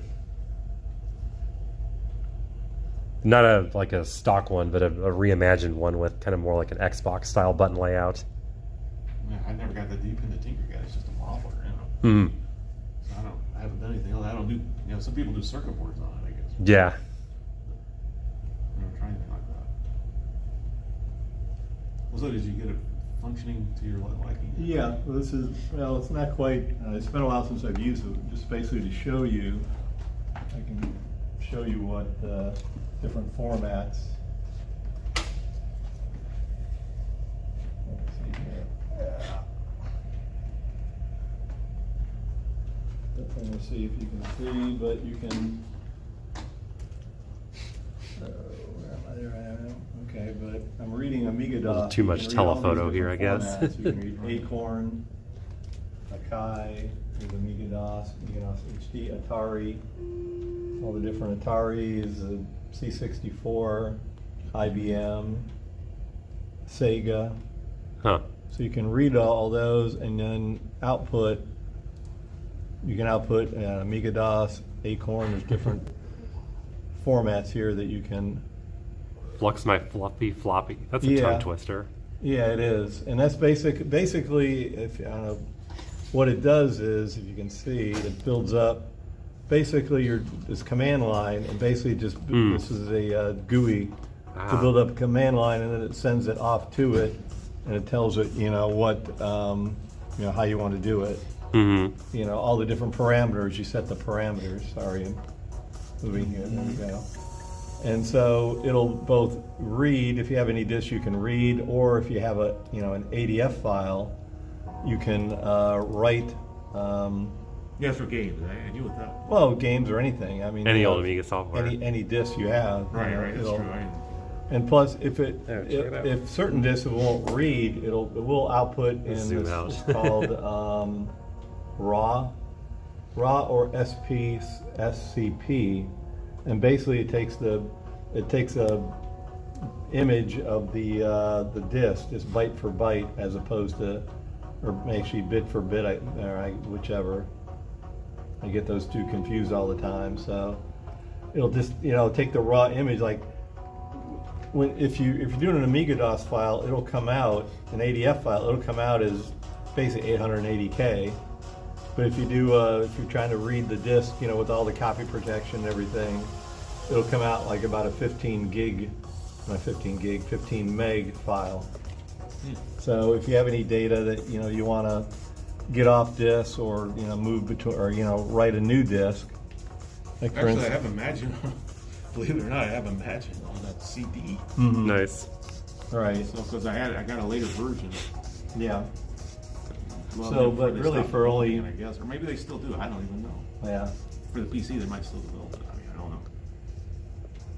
Not like a stock one, but a reimagined one with kind of more like an Xbox style button layout. Yeah, I never got that deep into Tinkercad. It's just a modeler, you know. Hmm. So I haven't done anything else. I don't do, you know, some people do circuit boards on it, I guess. Yeah. I never tried anything like that. So did you get it functioning to your liking? Yeah, well, this is, well, it's not quite, it's been a while since I've used it, just basically to show you, I can show you what different formats. Let's see here. Yeah. Let me see if you can see, but you can, where am I? There I am. Okay, but I'm reading Amiga DOS. Too much You can read all these telephoto here, I different guess. formats. You can read Acorn, Akai, there's Amiga DOS HD, Atari, all the different Ataris, C64, IBM, Sega. Huh. So you can read all those and then output. You can output Amiga DOS, Acorn. There's different formats here that you can. Flux my fluffy floppy. That's a Yeah. tongue twister. Yeah, it is, and that's basically, if I don't know, what it does is, if you can see, it builds up. Basically, this command line, and basically just this is a GUI to build up a command line, and then it sends it off to it, and it tells it, you know, what, you know, how you want to do it. Mm-hmm. You know, all the different parameters. You set the parameters. Sorry, I'm moving here. There we go. And so it'll both read, if you have any disk you can read, or if you have a, you know, an ADF file, you can write. Yeah, for games. I knew what that was. Well, games or anything. I mean, Any you know, old Amiga software. any disk you have. Right, you know, right. That's it'll- true. And plus, if Yeah, check it out. if certain disks it won't read, it will output in Zoom this, out. it's called RAW or SCP, and basically it takes a image of the disk, just byte for byte, as opposed to, or actually bit for bit, whichever. I get those two confused all the time. So it'll just, you know, take the raw image, like if you're doing an Amiga DOS file, it'll come out, an ADF file, it'll come out as basically 880K. But if you're trying to read the disk, you know, with all the copy protection and everything, it'll come out like about a 15 meg file. So if you have any data that, you know, you want to get off disk, or, you know, move between, or, you know, write a new disk. Like for Actually, I instance, have Imagine. Believe it or not, I have Imagine on that CD. Nice. right, So, because I got a later version. yeah, Well, So, before but they really stopped for only- building it, I guess, or maybe they still do. I don't even know. yeah. For the PC, they might still build it. I mean, I don't know.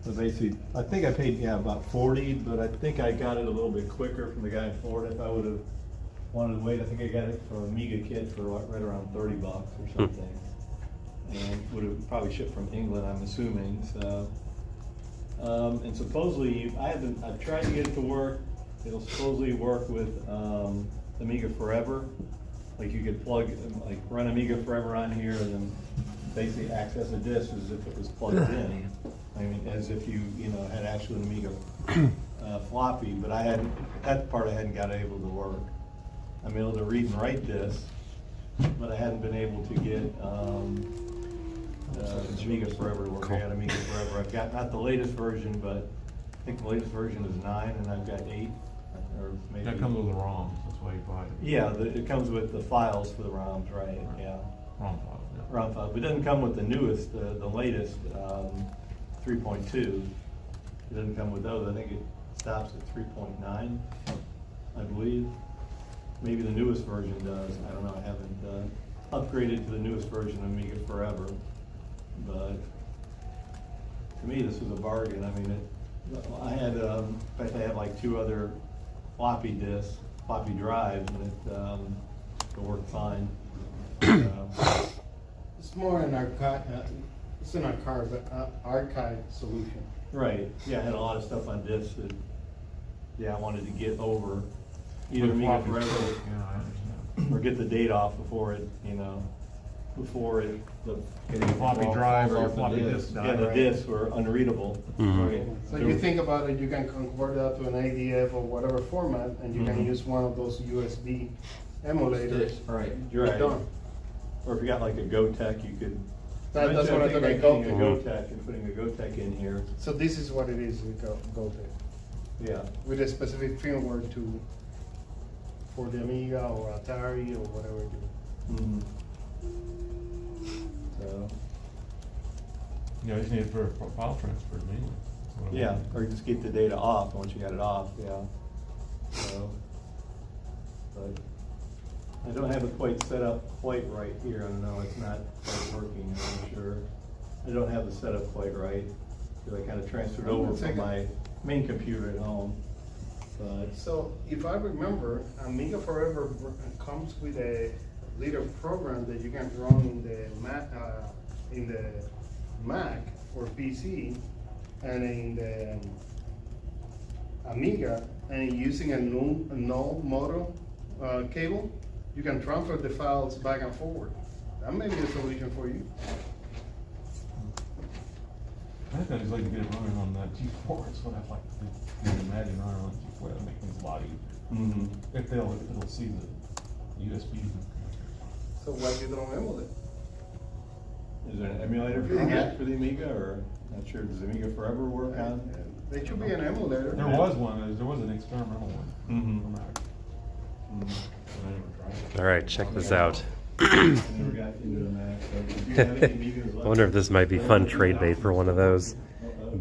So basically, I think I paid, about 40, but I think I got it a little bit quicker from the guy in Florida. If I would have wanted to wait, I think I got it for Amiga Kit for right around $30 or something. And would have probably shipped from England, I'm assuming, so. And supposedly, I've tried to get it to work. It'll supposedly work with Amiga Forever. Like you could run Amiga Forever on here and then basically access a disk as if it was plugged in. I mean, as if you know, had actually an Amiga floppy, but that part I hadn't got able to work. I'm able to read and write disks, but I hadn't been able to get Amiga Forever to work. I got Amiga Forever. I've got not the latest version, but I think the latest version is 9, and I've got 8, or maybe. That comes with the ROMs. That's why you buy it. Yeah, it comes with the files for the ROMs, right? Yeah, ROM files. Yeah. ROM files. But it doesn't come with the newest, the latest 3.2. It doesn't come with those. I think it stops at 3.9, I believe. Maybe the newest version does. I don't know. I haven't upgraded to the newest version of Amiga Forever. But to me, this was a bargain. I mean, I had, in fact, I had like 2 other floppy disks, floppy drives, and it worked fine. It's more an It's an archive solution. Right, yeah, I had a lot of stuff on disc that, yeah, I wanted to get over, either Amiga Forever Yeah, I understand. or get the date off before it, before it, the. Getting a floppy drive or a floppy disk Yeah, died, the right? discs were unreadable. Right. So you think about it, you can convert that to an ADF or whatever format, and you can use one of those USB emulators. Right, You're right. done. Or if you got like a GoTech, you could. That's what I think think. about getting a GoTech and putting a GoTech in here. So this is what it is with GoTech, Yeah. with a specific firmware for the Amiga or Atari or whatever you do. Mhm. So, You just need it for file transfer mainly. That's what I yeah, want. or just keep the data off, and once you got it off, yeah. So, but I don't have it quite set up quite right here. I don't know, it's not quite working, I'm sure. I don't have the setup quite right, because I kind of transferred over from my main computer at home. But, So if I remember, Amiga Forever comes with a little program that you can run in the Mac or PC, and in the Amiga, and using a null model cable, you can transfer the files back and forward. That may be a solution for you. I think I just like to get it running on that G4. It's what I'd like to do. You can imagine running on G4, that'll make things a lot easier. mhm. If it'll see the USB. So why you don't emulate? Is there an emulator for that for the Amiga, or not sure, does Amiga Forever work on? There should be an emulator. There was one, there was an experimental one. Mhm. For Mac, but I never tried it. All right, check this out. I never got into the Mac, so do you have any Amigas I left? wonder if this might be fun trade bait for one of those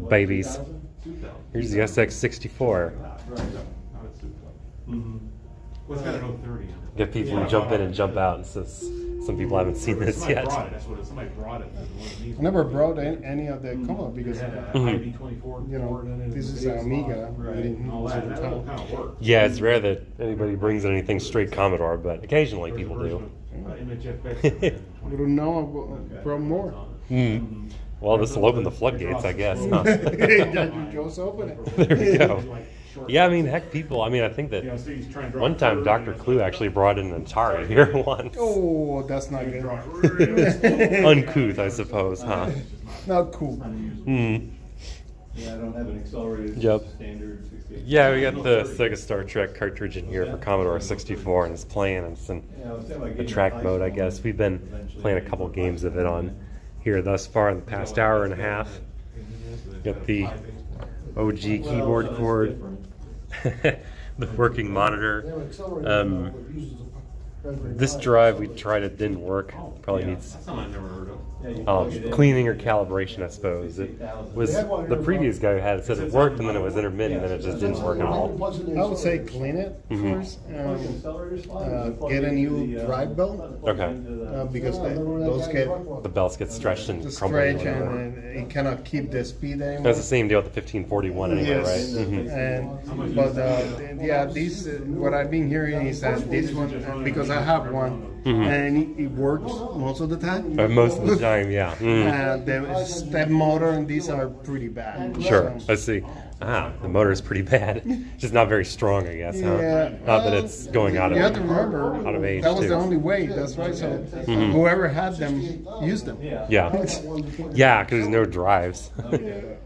babies. 2000? Here's the SX64. Right. Not at Super Club. Mhm. Well, it's got an 030 in it. Get people to jump in and jump out, and so some people haven't seen this Somebody yet. brought it, that's what it, somebody brought it. It wasn't easy. I never brought any of the Commodore because, It had a Mhm. ID24 you know, board in it, this and is a an base Amiga. slot, We Right. didn't and all use it that, at and the that time. kind of worked. Yeah, it's rare that anybody brings anything straight Commodore, but occasionally There's a people version do. of, MHFX. We don't know, brought more. Hmm. Well, this will open the floodgates, I guess. Huh? You just open it. There we go. Yeah, I mean, heck, people. I mean, I think that Yeah, so he's trying to draw one time curve, Dr. Clue actually brought in an Atari here once. Oh, that's not good. Uncouth, I suppose, huh? Not cool. Hmm. Yeah, I don't have an accelerated Yep. standard 68. Yeah, we got the Sega Star Trek cartridge in here for Commodore 64, and it's playing. It's in Yeah, I was thinking about the getting track an mode, I iPhone guess. We've been eventually. playing a couple games of it on here thus far in the past hour and a half. Got the OG Well, keyboard that's cord, different. the working monitor. This drive we tried, it didn't work. Probably needs That's something I've never heard of. Yeah, you plug it in. cleaning or calibration, I suppose. It was the previous guy who had it said it worked, and then it was intermittent, and it just didn't work at all. I would say clean it Mhm. first. Plug the accelerator slide, you plug Get a it new into the, drive belt. plug it Okay. into the- Because those get The belts get stretched and to crumbled. or stretch whatever. and it cannot keep the speed anymore. That's the same deal with the 1541 anyway, Yes. right? Mhm. And but yeah, this what I've been hearing is that this one because I have one and it works most of the time. Most of the time, yeah. The step motor and these are pretty bad. Sure, So, I see. Ah, the motor is pretty bad. Just not very strong, I guess. Huh? Yeah. Not that it's going out you have to of remember age that was too. the only way. That's right. So whoever had them used them. Yeah, yeah, because there's no drives. Okay,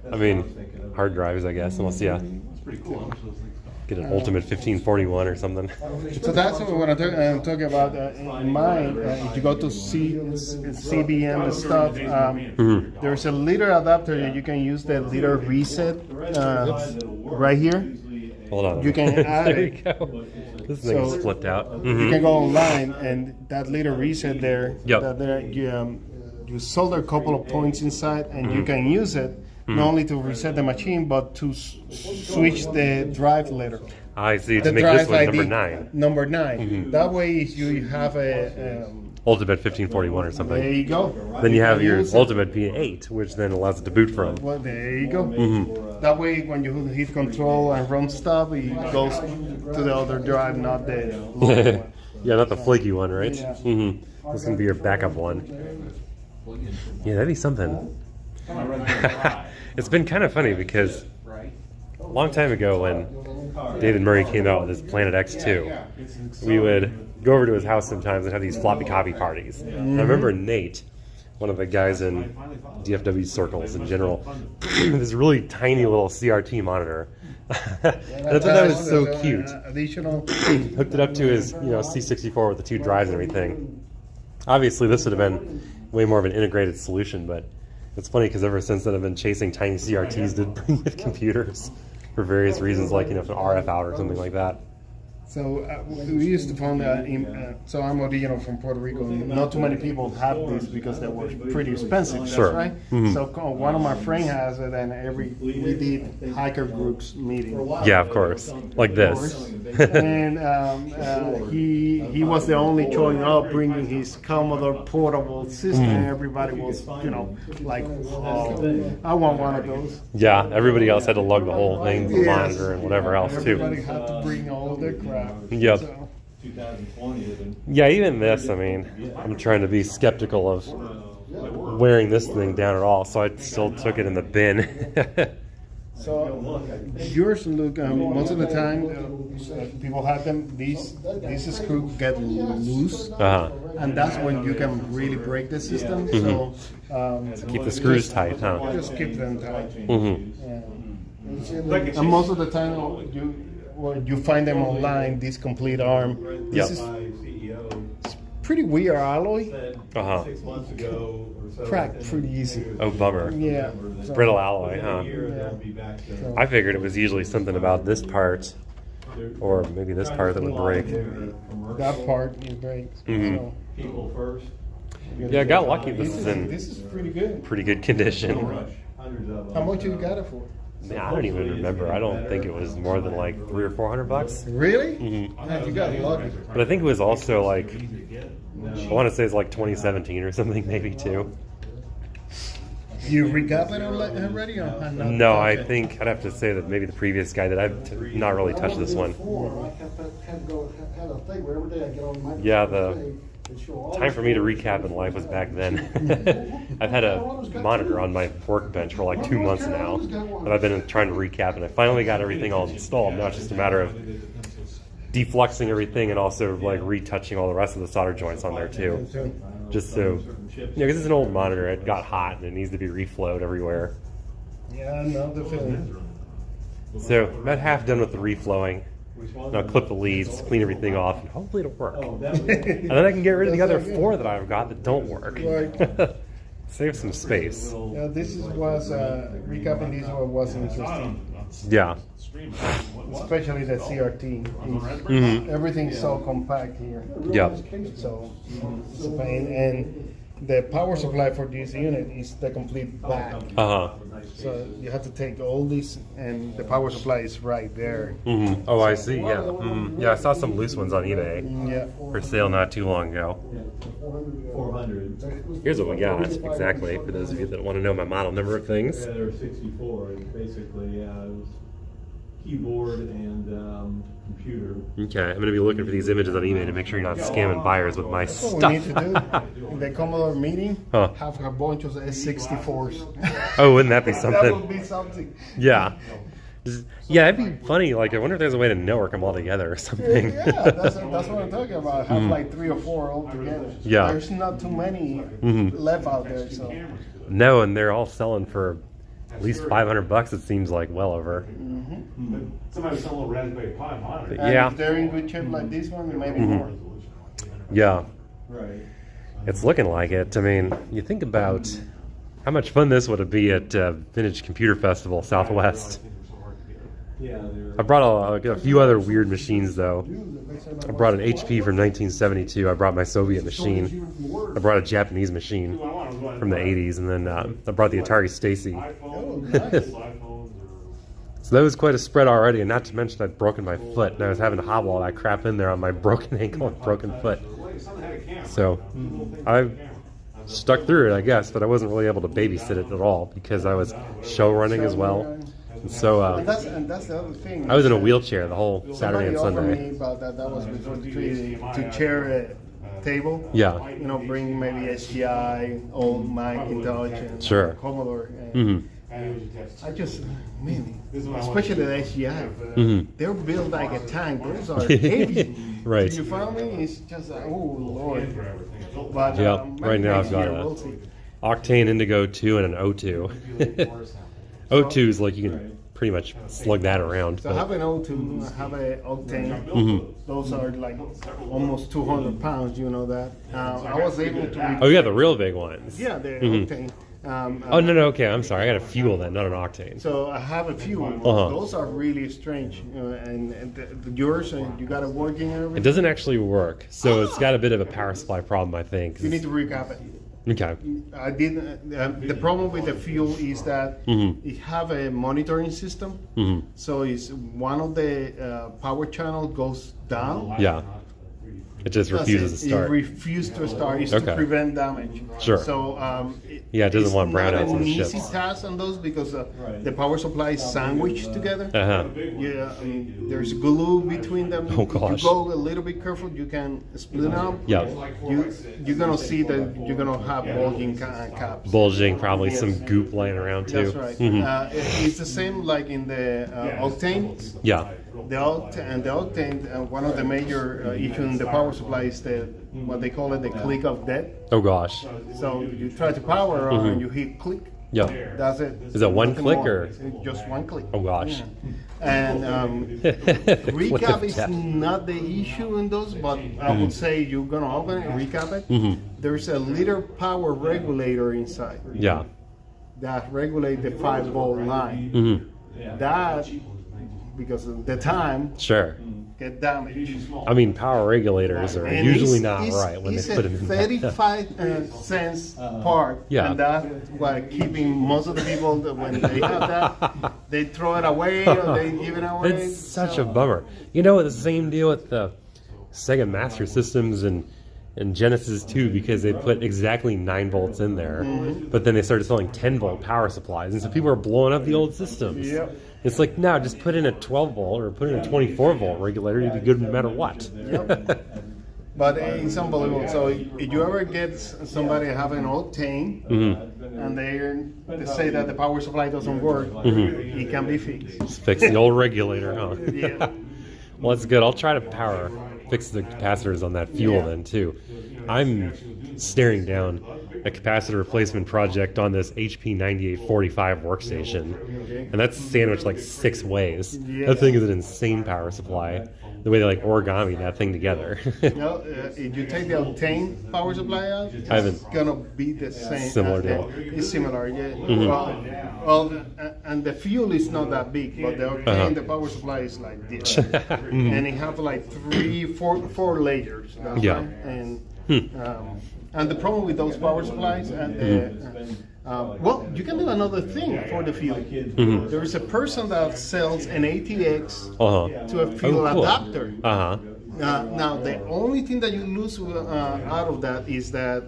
that's I what mean, was thinking of. hard drives, I guess, unless you It's pretty cool. How much those things cost? get an Ultimate 1541 or something. So that's what I'm talking about. In mine, if you go to CBM and stuff, there's a leader adapter that you can use the leader reset right here. Hold on. You can add there it. you go. This thing is So- flipped out. You can go online and that leader reset there. Yep. That there you solder a couple of points inside and you can use it not only to reset the machine but to switch the drive letter. I see. To The make this drive one ID number 9. Number 9. That way, if you have a Ultimate 1541 or there something. you go. Then you have your use it. Ultimate P8, which then allows it to boot from. Well, there you go. That way, when you hit control and run stuff, it goes to the other drive, not the local one. Yeah, not the flaky one, right? Yeah. Mm-hmm. This is gonna be your backup one. Yeah, that'd be something. It's been kind of funny because a long time ago when David Murray came out with his Planet X2, we would go over to his house sometimes and have these floppy copy parties. And I remember Nate, one of the guys in DFW circles in general, this really tiny little CRT monitor. And I thought that was so cute. Additional. Hooked it up to his, C64 with the 2 drives and everything. Obviously, this would have been way more of an integrated solution, but it's funny because ever since then I've been chasing tiny CRTs to bring with computers for various reasons, like if an RF out or something like that. So we used to find that. So I'm original from Puerto Rico. And not too many people have this because they were pretty expensive. That's Sure. right. So one of my friends has it, and we did hiker groups meeting. Yeah, of course, like this. And he was the only showing up, bringing his Commodore portable system. Everybody was, like, oh, I want one of those. Yeah, everybody else had to lug the whole thing, the Yes. monitor and whatever else Everybody too. had to bring all their crap. Yep. So, 2020. Yeah, even this, I mean, I'm trying to be skeptical of wearing this thing down at all, so I still took it in the bin. So yours look most of the time people have them. These screws get loose, Uh-huh. and that's when you can really break the system. So Keep the screws tight, huh? just keep them tight. Mm-hmm. And most of the time you find them online. This complete arm. This is pretty weird alloy. Uh-huh. 6 months ago or so. Cracked pretty easy. Oh, bummer. Yeah. So, Brittle alloy, huh? yeah. I figured it was usually something about this part, or maybe this part that would break. That part is breaks. Mhm. So, People first. Yeah, I got lucky. This is in this is pretty good. pretty good condition. Hundreds of them. How much you got it for? Man, I don't even remember. I don't think it was more than like $300 or $400. Really? Mhm. Man, you got lucky. But I think it was also like, I want to say it's like 2017 or something, maybe too. You recap it already or not? No, I Okay. think I'd have to say that maybe the previous guy that I've not really touched this one. Yeah, the time for me to recap in life was back then. I've had a monitor on my workbench for like 2 months now that I've been trying to recap, and I finally got everything all installed. Now it's just a matter of defluxing everything and also like retouching all the rest of the solder joints on there too. Just so, because it's an old monitor, it got hot and it needs to be reflowed everywhere. Yeah, I know the feeling. So about half done with the reflowing. Now clip the leads, clean everything off, and hopefully it'll work. And then I can get rid of the other 4 that I've got that don't work. Right. Save some space. Yeah, this was recapping. This one was interesting, Yeah. especially the CRT. Mhm. Everything's so compact here. Yep. So it's a pain. And the power supply for this unit is the complete back. Uh huh. So you have to take all this, and the power supply is right there. Mm-hmm. Oh, I see. Yeah. Mm-hmm. Yeah, I saw some loose ones on eBay Yeah. for sale not too long ago. 400. Here's what we got exactly for those of you that want to know my model number of things. Yeah, there were 64. And basically, yeah, it was keyboard and computer. Okay, I'm going to be looking for these images on eBay to make sure you're not scamming buyers with my That's what we need to stuff. do. In the Commodore meeting, Huh. have a bunch of S64s. Oh, wouldn't that be That something? would be something. Yeah. Yeah, it'd be funny. Like, I wonder if there's a way to network them all together or something. Yeah, that's what I'm talking about. Have like 3 or 4 all together. Yeah. There's not too many left out there, so. No, and they're all selling for at least $500. It seems like well over. Somebody was selling a little Raspberry Pi monitor. And Yeah. if they're in good shape like this one, maybe more. Yeah, Right. it's looking like it. I mean, you think about how much fun this would be at Vintage Computer Festival Southwest. Yeah, they're. I brought a few other weird machines though. I brought an HP from 1972. I brought my Soviet machine. I brought a Japanese machine from the 80s, and then I brought the Atari Stacy. So that was quite a spread already, and not to mention I'd broken my foot, and I was having to hobble all that crap in there on my broken ankle and broken foot. So I stuck through it, I guess, but I wasn't really able to babysit it at all because I was show running as well. And so And that's the other thing. I was in a wheelchair the whole Saturday and Somebody offered Sunday. me about that. That was before the treaty to chair a table. Yeah. You know, bring maybe SGI, old Macintosh, and Sure. Commodore, Mhm. I just, man, especially the SGI, Mhm. they're built like a tank. Those are heavy. Right. You follow me? It's just, oh Lord. But Yeah, maybe right now next I've got year a we'll see. Octane Indigo 2 and an O2. O2 is like you can pretty much slug that around. So I have an O2, I have an Octane. Mhm. Those are like almost 200 pounds, you know that. I was able to. Oh, yeah, the real big ones. Yeah, the Mhm. Octane. Oh, no, okay, I'm sorry. I got a fuel then, not an octane. So I have a few. Uh-huh. Those are really strange. And yours, you got it working and It everything? doesn't actually work, so it's got a bit of a power supply problem, I think. You need to recap it. Okay. I didn't. The problem with the fuel is that Mhm. it have a monitoring system. Mhm. So it's one of the power channel goes down. Yeah. It just That's refuses to it. start. It refuses to start. It's Okay. to prevent damage. Sure. So Yeah, it doesn't it's want brownouts not on an the easy ships. task on those because the power supply is sandwiched together. Uh-huh. Yeah, there's glue between them. Oh, gosh. You go a little bit careful, you can split them. Yeah. You're gonna see that you're gonna have bulging caps. Bulging, probably Yes. some goop lying around too. That's right. Mhm. It's the same like in the Octane. Yeah. The Octane, one of the major issues in the power supply is what they call it the click of death. Oh gosh. So you try to power on and you hit click. Yeah. That's it. Is it one Nothing click more. or? It's just one click. Oh gosh. Yeah. And Click recap of is death. not the issue in those, but I would say you're gonna open it, recap it. There's a little power regulator inside Yeah. that regulate the 5-volt line. Mhm. That, because of the time, Sure. get damaged. I mean, power regulators are And usually it's- not it's- right when they it's put them in. 35 cents part. Yeah. And that's why keeping most of the people that when they have that, they throw it away or they give it away. It's such a bummer. You know, the same deal with the Sega Master Systems and Genesis too, because they put exactly 9 volts in there, but then they started selling 10-volt power supplies, and so people are blowing up the old systems. Yep. It's like, no, just put in a 12-volt or put in a 24-volt regulator, you'd be good no matter what. But it's unbelievable. So if you ever get somebody having Octane and they say that the power supply doesn't work, it can be fixed. Just fix the old regulator, huh? Yeah. Well, that's good. I'll try to fix the capacitors on that fuel then too. I'm staring down a capacitor replacement project on this HP 9845 workstation, and that's sandwiched like 6 ways. That thing is an insane power supply. The way they like origami that thing together. No, if you take the Octane power supply out, I haven't- it's gonna be the same. Similar deal. It's similar, yeah. Well, and the fuel is not that big, but the Octane, the power supply is like this, and it have like 4 layers. That's Yeah. right. And the problem with those power supplies, well, you can do another thing for the fuel. There is a person that sells an ATX to a fuel Oh, cool. adapter. Uh-huh. Now, the only thing that you lose out of that is that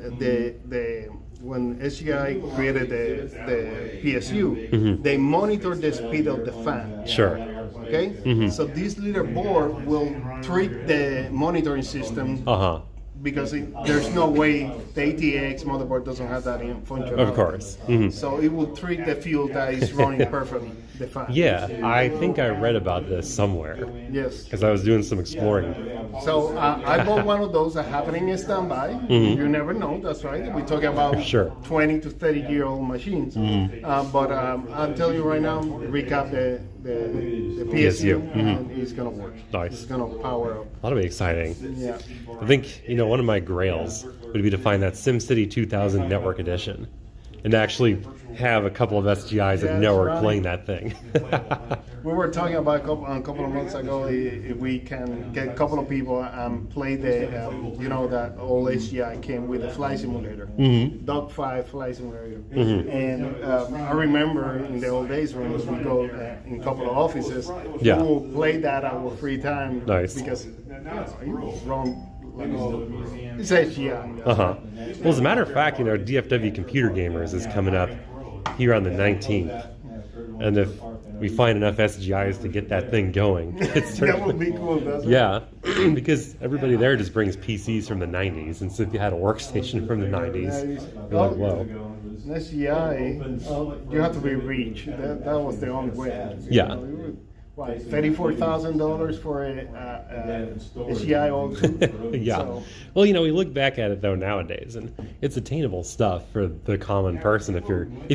when SGI created the PSU, they monitor the speed of the fan. Sure. Okay, so this little board will trick the monitoring system Uh-huh. because there's no way the ATX motherboard doesn't have that in function. Of course. So it will trick the fuel that is running perfectly, the fan. Yeah, I think I read about this somewhere Yes. because I was doing some exploring. So I bought one of those. I have it in standby. You never know. That's right. We're talking about Sure. 20 to 30-year-old machines. But I'll tell you right now. Recap the PSU, and it's gonna work. Nice. It's gonna power up. That'll be exciting. Yeah. I think, one of my grails would be to find that SimCity 2000 Network Edition and actually have a couple of SGIs at That's network right. playing that thing. We were talking about a couple of months ago if we can get a couple of people and play the, that old HGI came with a flight simulator, Dog 5 flight simulator. And I remember in the old days when we go in a couple of offices, Yeah. we will play that at our free time. Nice. Because you run it's HGI. Uh-huh. Well, as a matter of fact, DFW Computer Gamers is coming up here on the 19th. And if we find enough SGIs to get that thing going, it's That would be cool, doesn't it? yeah, because everybody there just brings PCs from the 90s. And so if you had a workstation from the 90s, you're like, whoa. SGI, you have to be rich. That was the only way. Yeah. What, $34,000 for a SGI old Yeah. So, Well, you know, we look back at it though nowadays, and it's attainable stuff for the common person if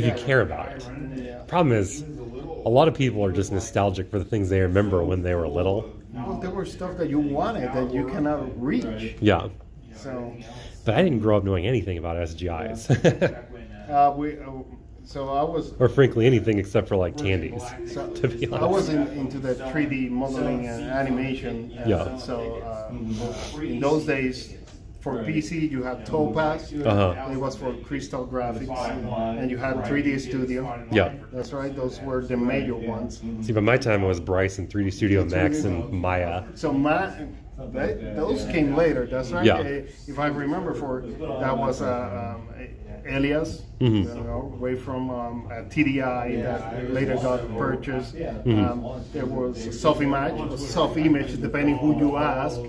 you care about it. yeah. Problem is, a lot of people are just nostalgic for the things they remember when they were little. Well, there were stuff that you wanted that you cannot reach. Yeah. So, But I didn't grow up knowing anything about SGIs. so I was. Or frankly, anything except for like candies, So, to be honest. I was into the 3D modeling and animation. Yeah. So in those days, for PC, you had Topaz. Uh-huh. It was for Crystal Graphics, and you had 3D Studio. Yeah. That's right. Those were the major ones. See, by my time it was Bryce and 3D Studio Max and Maya. So those came later. That's right. Yeah. If I remember, that was Elias, Mhm. you know, away from TDI that later got purchased. There was Soft Image, depending who you ask.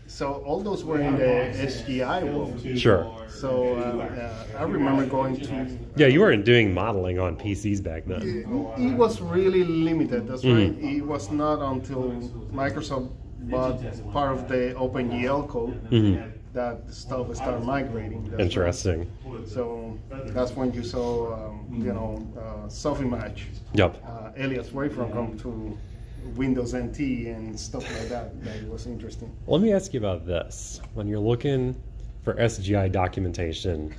So all those were in the SGI world. Sure. So I remember going to. Yeah, you weren't doing modeling on PCs back then. It was really limited. That's Mhm. right. It was not until Microsoft bought part of the OpenGL code Mhm. that stuff started migrating. That's Interesting. right. So that's when you saw, Soft Image. Yep. Elias Wavefront come to Windows NT and stuff like that. That was interesting. Let me ask you about this. When you're looking for SGI documentation,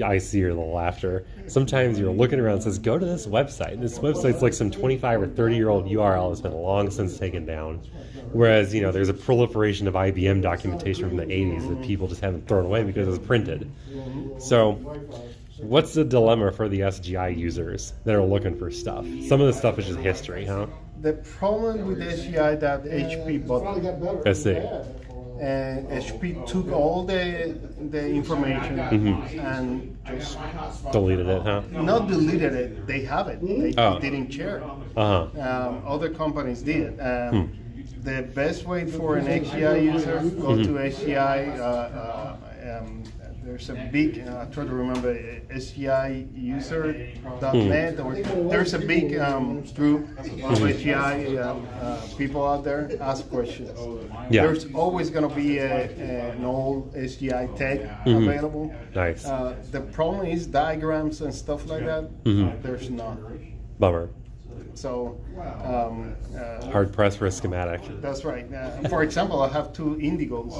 I see your little laughter. Sometimes you're looking around and says, go to this website. This website's like some 25 or 30-year-old URL that's been long since taken down. Whereas, you know, there's a proliferation of IBM documentation from the 80s that people just haven't thrown away because it's printed. So, what's the dilemma for the SGI users that are looking for stuff? Some of the stuff is just history, huh? The problem with SGI that HP bought. I see. And HP took all the information Mhm. and just Deleted it, huh? not deleted it. They have it. They Oh. didn't share it. Uh-huh. Other companies did. The best way for an HCI user, go to HCI. There's a big, I try to remember, SGIuser.net. There's a big group of HCI people out there. Ask questions. Yeah. There's always going to be an old HCI tech available. Nice. The problem is diagrams and stuff like that. There's none. Bummer. So Hard pressed for a schematic. that's right. For example, I have two Indigos.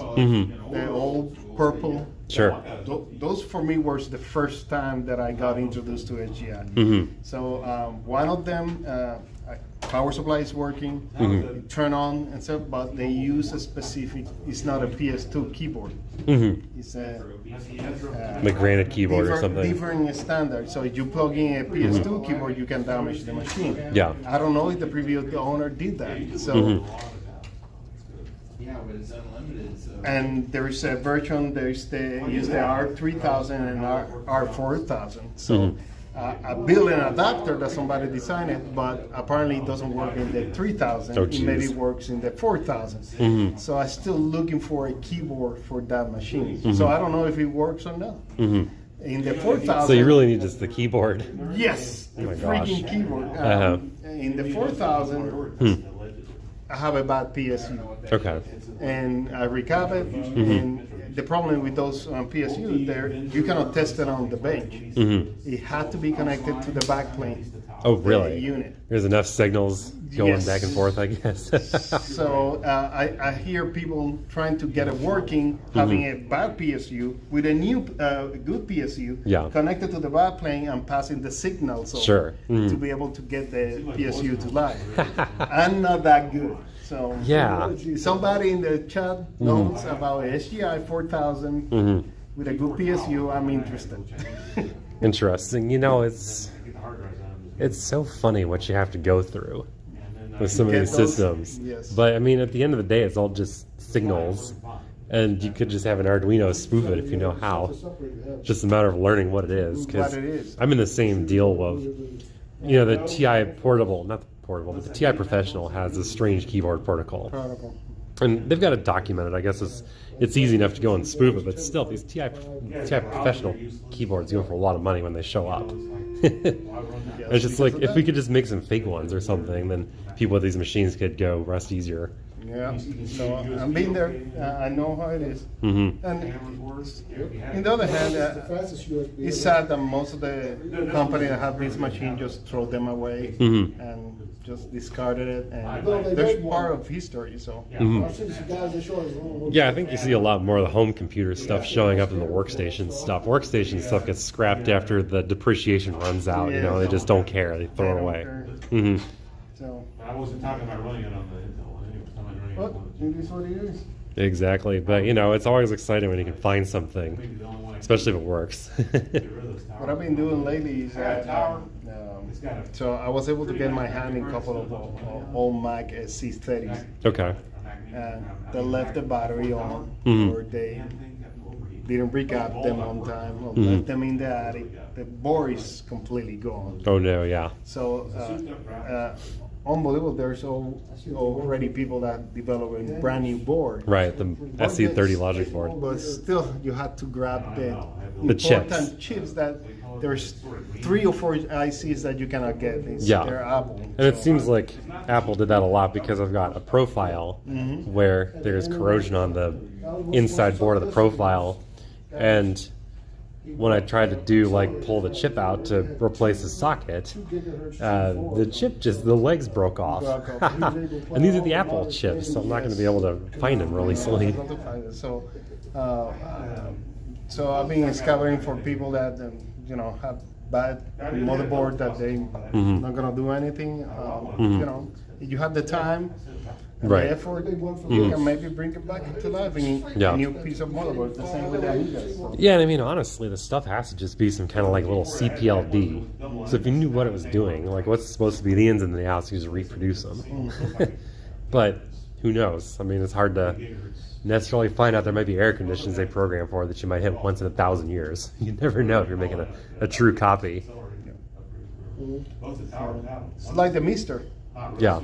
The old purple. Sure. Those for me was the first time that I got introduced to HGI. So one of them, power supply is working, you turn on and stuff, but they use a specific. It's not a PS2 keyboard. It's a The granite keyboard or something. different standard. So if you plug in a PS2 keyboard, you can damage the machine. Yeah. I don't know if the previous owner did that. So. Yeah, but it's unlimited, so. And there is a version, use the R3000 and R4000. So I built an adapter that somebody designed, but apparently it doesn't work in the 3000. Oh, it maybe geez. works in the 4000. So I'm still looking for a keyboard for that machine. So I don't know if it works or not. In the 4000. So you really need just the keyboard. Yes, the my freaking gosh. keyboard. In the 4000, I have a bad PSU. Okay. And I recap it. And the problem with those PSU, you cannot test it on the bench. It had to be connected to the backplane. Oh, the really? Unit. There's enough signals going Yes. back and forth, I guess. So I hear people trying to get it working, having a bad PSU with a new good PSU Yeah. connected to the backplane and passing the signals over Sure. to be able to get the PSU to live. I'm not that good. So Yeah. if somebody in the chat knows about SGI 4000 with a good PSU, I'm interested. Interesting. You know, it's so funny what you have to go through with some of Get these those- systems. yes. But I mean, at the end of the day, it's all just signals, and you could just have an Arduino spoof it if you know how. Just a matter of learning what it is. 'Cause What it is. I'm in the same deal of, you know, the TI portable, not the portable, but the TI Professional has a strange keyboard protocol. And they've got to document it. I guess it's easy enough to go and spoof it, but still, these TI professional keyboards go for a lot of money when they show up. It's just like, if we could just make some fake ones or something, then people with these machines could go rust easier. Yeah, so I've been there. I know how it is. Mm-hmm. And on the other hand, it's sad that most of the companies that have this machine just throw them away and just discarded it. And there's part of history, so. Yeah, I think you see a lot more of the home computer stuff showing up in the workstation stuff. Workstation stuff gets scrapped after the depreciation runs out. You know, they just don't care. They throw it away. Mm-hmm. So. I wasn't talking about running it on the Intel one anyway. I'm running it But on it is what it is. Exactly, but you know, it's always exciting when you can find something, especially if it works. What I've been doing lately is so I was able to get my hand in a couple of old Mac SC30s. Okay. And they left the battery on, or they didn't recap them on time, or left them in the attic. The board is completely gone. Oh no, yeah. So unbelievable. There's already people that develop a brand new board. Right, the SC30 logic board. But still, you had to grab the chips. important chips that there's 3 or 4 ICs that you cannot get. They're Apple. And it seems like Apple did that a lot, because I've got a profile where there's corrosion on the inside board of the profile, and when I tried to pull the chip out to replace the socket, the chip the legs broke off. And these are the Apple chips, so I'm not going to be able to find them really easily. So I've been scouring for people that have bad motherboard that they not going to do anything. You know, if you have the time. Right. The effort, you can maybe bring it back to life in a new piece of motherboard. The same with the Amiga. So. Yeah, and I mean, honestly, the stuff has to just be some kind of little CPLD. So if you knew what it was doing, what's supposed to be the ins and the outs, you just reproduce them. But who knows? I mean, it's hard to necessarily find out. There might be air conditions they program for that you might hit once in 1,000 years. You never know if you're making a true copy. It's like the Mister. Yeah.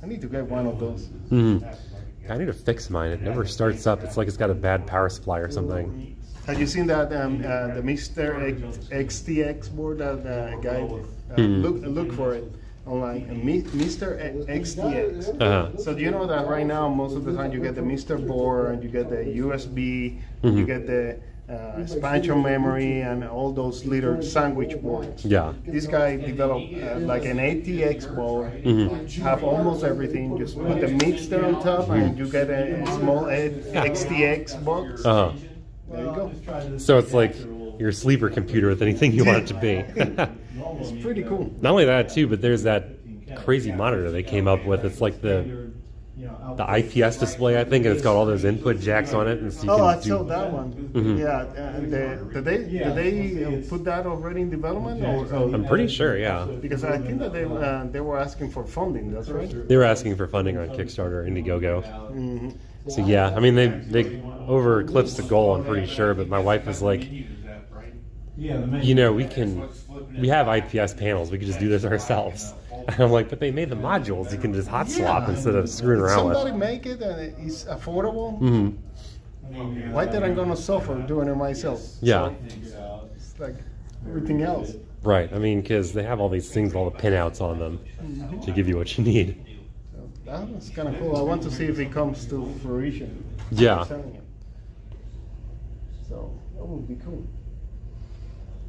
I need to get one of those. I need to fix mine. It never starts up. It's like it's got a bad power supply or something. Have you seen that the Mister XTX board that guy look for it online? Mister XTX. So do you know that right now most of the time you get the Mister board and you get the USB, you get the expansion memory and all those little sandwich boards. Yeah. This guy developed like an ATX board, have almost everything. Just put the mixer on top and you get a small XTX box. There you go. So it's like your sleeper computer with anything you want it to be. It's pretty cool. Not only that too, but there's that crazy monitor they came up with. It's like the IPS display, I think, and it's got all those input jacks on it. And so you can I saw that one. Yeah, did they put that already in development? I'm pretty sure, yeah. Because I think that they were asking for funding. That's right. They were asking for funding on Kickstarter, Indiegogo. So yeah, I mean they over eclipsed the goal, I'm pretty sure. But my wife was like, you know, we have IPS panels. We could just do this ourselves. And I'm like, but they made the modules. You can just hot swap instead of screwing around with. Somebody make it and it's affordable. Why did I gonna suffer doing it myself? Yeah. So it's like everything else. Right. I mean, because they have all these things with all the pinouts on them to give you what you need. So that was kind of cool. I want to see if it comes to fruition. Yeah. So that would be cool.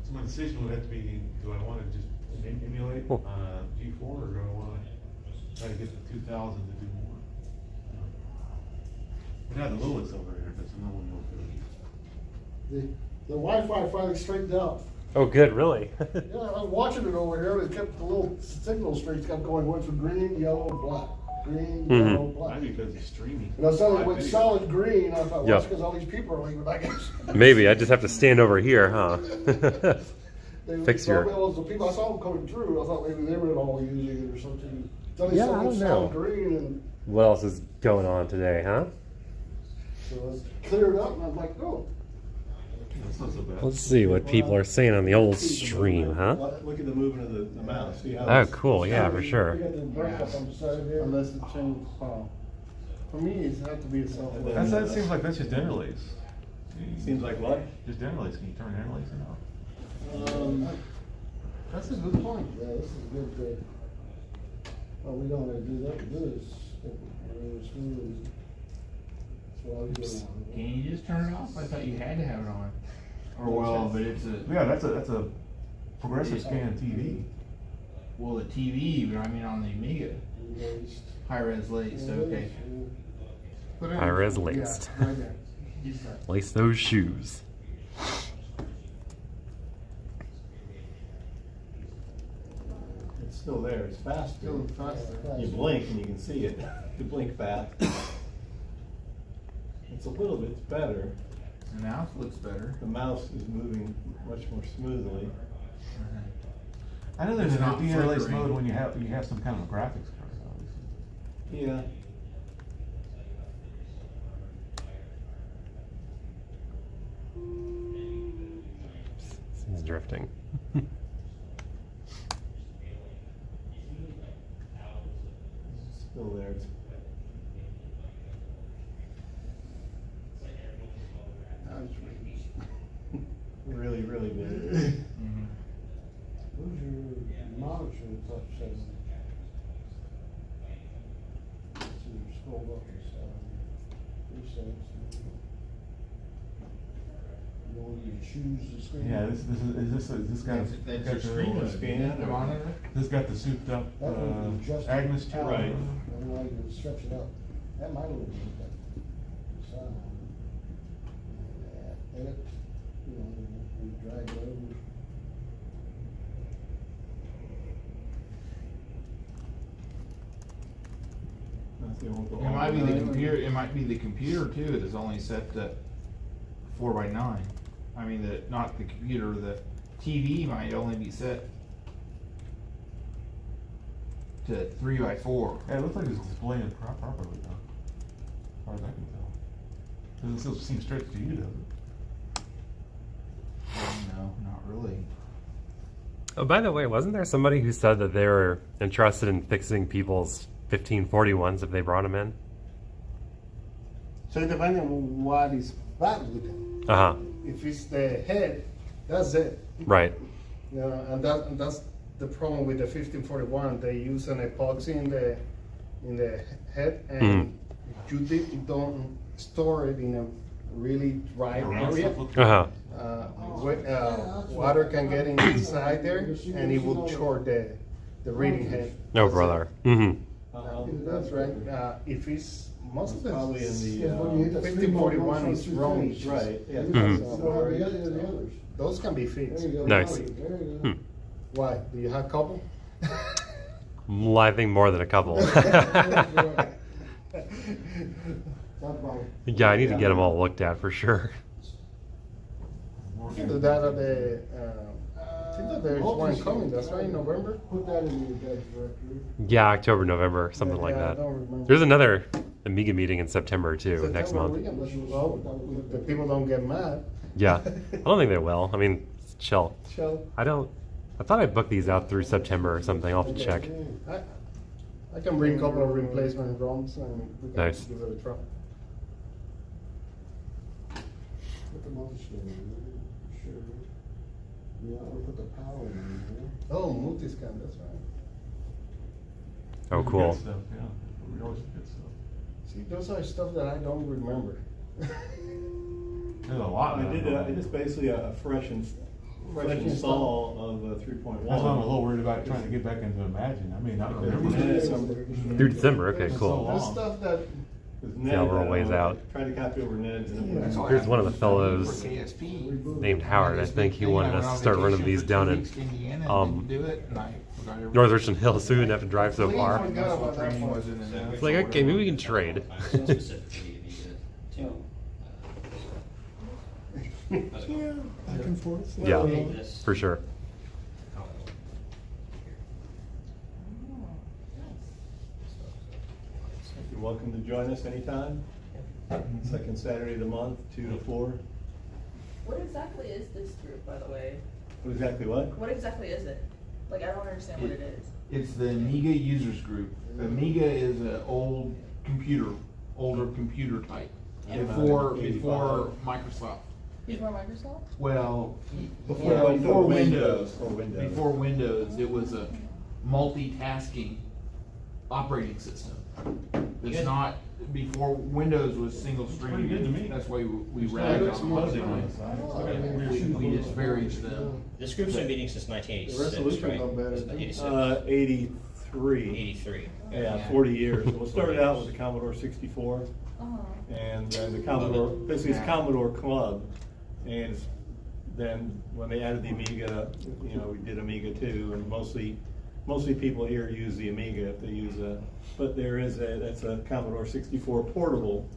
So my decision would have to be: do I want to just emulate G4, or do I want to try to get the 2000 to do more? We have the Lewis over here, but no one knows. The Wi-Fi finally straightened out. Oh, good. Really? Yeah, I was watching it over here. It kept the little signal streaks kept going, went from green, yellow, black. Green, yellow, black. Maybe because it's streaming. And I saw it went solid green. I thought, well, Yeah. that's because all these people are leaving, I guess. Maybe I just have to stand over here, huh? Fix your. The people I saw them coming through, I thought maybe they were all using it or something. So they Yeah, said I it was don't know. solid green, and What else is going on today, huh? so it cleared up, and I was like, oh. That's not so bad. Let's see what people are saying on the old stream, huh? Look at the movement of the mouse. See how Oh, cool. Yeah, for sure. We got the brush up on the side of there. Unless it changed. For me, it's had to be a software. That seems like that's just interlace. Seems like what? Just interlace. Can you turn interlacing off? That's a good point. Yeah, this is good. Well, we don't do that. This really smooth. That's what I was doing. Can you just turn it off? I thought you had to have it on. Or well, but it's a, Yeah, that's a progressive scan TV. well, the TV, but I mean on the Amiga. High res laced, okay. Put it in- High-res laced. Yeah, right there. Lace those shoes. It's still there, it's fast. Still faster. You blink and you can see it. You blink fast. It's a little bit better. The mouse looks better. The mouse is moving much more smoothly. I know there's It's an not interlace flickering. mode when you have some kind of a graphics card, obviously. Yeah. He's drifting. It's still there. It's really, really good. Where's your monitor touch setting? So you scroll up and presets. You want to choose the screen? Yeah, is this got That's got your screen, the, scan, the monitor? this got the souped up That would be just Agnes chip? Right. Otherwise you would stretch it up. That might have been that sound. Yeah, edit, you know, we drag it over. That's the old It might be the computer. It might be the computer too. That's only set to 4:9. I mean, not the computer. The TV might only be set to 3:4. Yeah, it looks like it's displaying properly though, as far as I can tell. Doesn't still seem straight to you, does it? No, not really. Oh, by the way, wasn't there somebody who said that they were interested in fixing people's 1541s if they brought them in? So it depends on what is bad with it. Uh-huh. If it's the head, that's it. Right. And that's the problem with the 1541. They use an epoxy in the head, and you don't store it in a really dry area. Uh-huh. Water can get inside there, and it will short the reading head. No, brother. Mm-hmm. That's right. If it's most of the Probably in the, Yeah, when you hit the 1541 is wrong. right, yeah. Mhm. So, the others. Those can be There fixed. you go. Nice. There you Hmm. go. Why? Do you have a couple? Well, I think more than a couple. Talk about Yeah, I need to get them all looked at for sure. You can do that at the. I think that there's one coming. That's right, in November. Put that in your guys' directory. Yeah, October, November, something like Yeah, I that. don't remember. There's another Amiga meeting in September too, next September, month. we can- Well, the people don't get mad. Yeah, I don't think they will. I mean, it's chill. Shall I thought I booked these out through September or something. I'll have to check. I can bring a couple of replacement ROMs and we can Nice. give it a try. Put the multi-screen in there, sure. You want to put the power in there. Oh, multi-scan, that's right. Oh, Good cool. stuff, yeah. We always get stuff. See, those are stuff that I don't remember. There's a lot. I did, it's basically a fresh install of 3.1. That's why I'm a little worried about trying to get back into Imagine. I mean, I don't remember. Through December. Okay, It's cool. so There's long. stuff that Yeah, we're a ways out. Tried to copy over Ned's and it wouldn't. Here's one of the fellows For KSP. named Howard. I think he wanted us to start running these down in Do it, and I forgot everything. North Richland Hills, so we wouldn't have to drive so far. forgot about that Training part. was in the It's like, okay, maybe we can trade. Back and forth. Yeah, for sure. You're welcome to join us anytime. Second Saturday of the month, 2 to 4. What exactly is this group, by the way? What exactly what? What exactly is it? Like, I don't understand what it is. It's the Amiga users group. Amiga is an old computer older computer type. Yeah. Before 85. Microsoft. Before Microsoft? Well, Before yeah, before Windows. Before Windows. Before Windows, it was a multitasking operating system. It's not, before Windows was single stream. Pretty good to me. That's why we Yeah, ran it it looks on fuzzy one on time. the side. We disparaged them. This group's been meeting since The 1986, resolution right? not bad, It's is it? 86. 83. 83. Yeah, 40 years. Well, it started out with the Commodore 64, Uh-huh. and the Commodore, basically it's Commodore Club, and then when they added the Amiga, you know, we did Amiga too, and mostly people here use the Amiga if they use but that's a Commodore 64 portable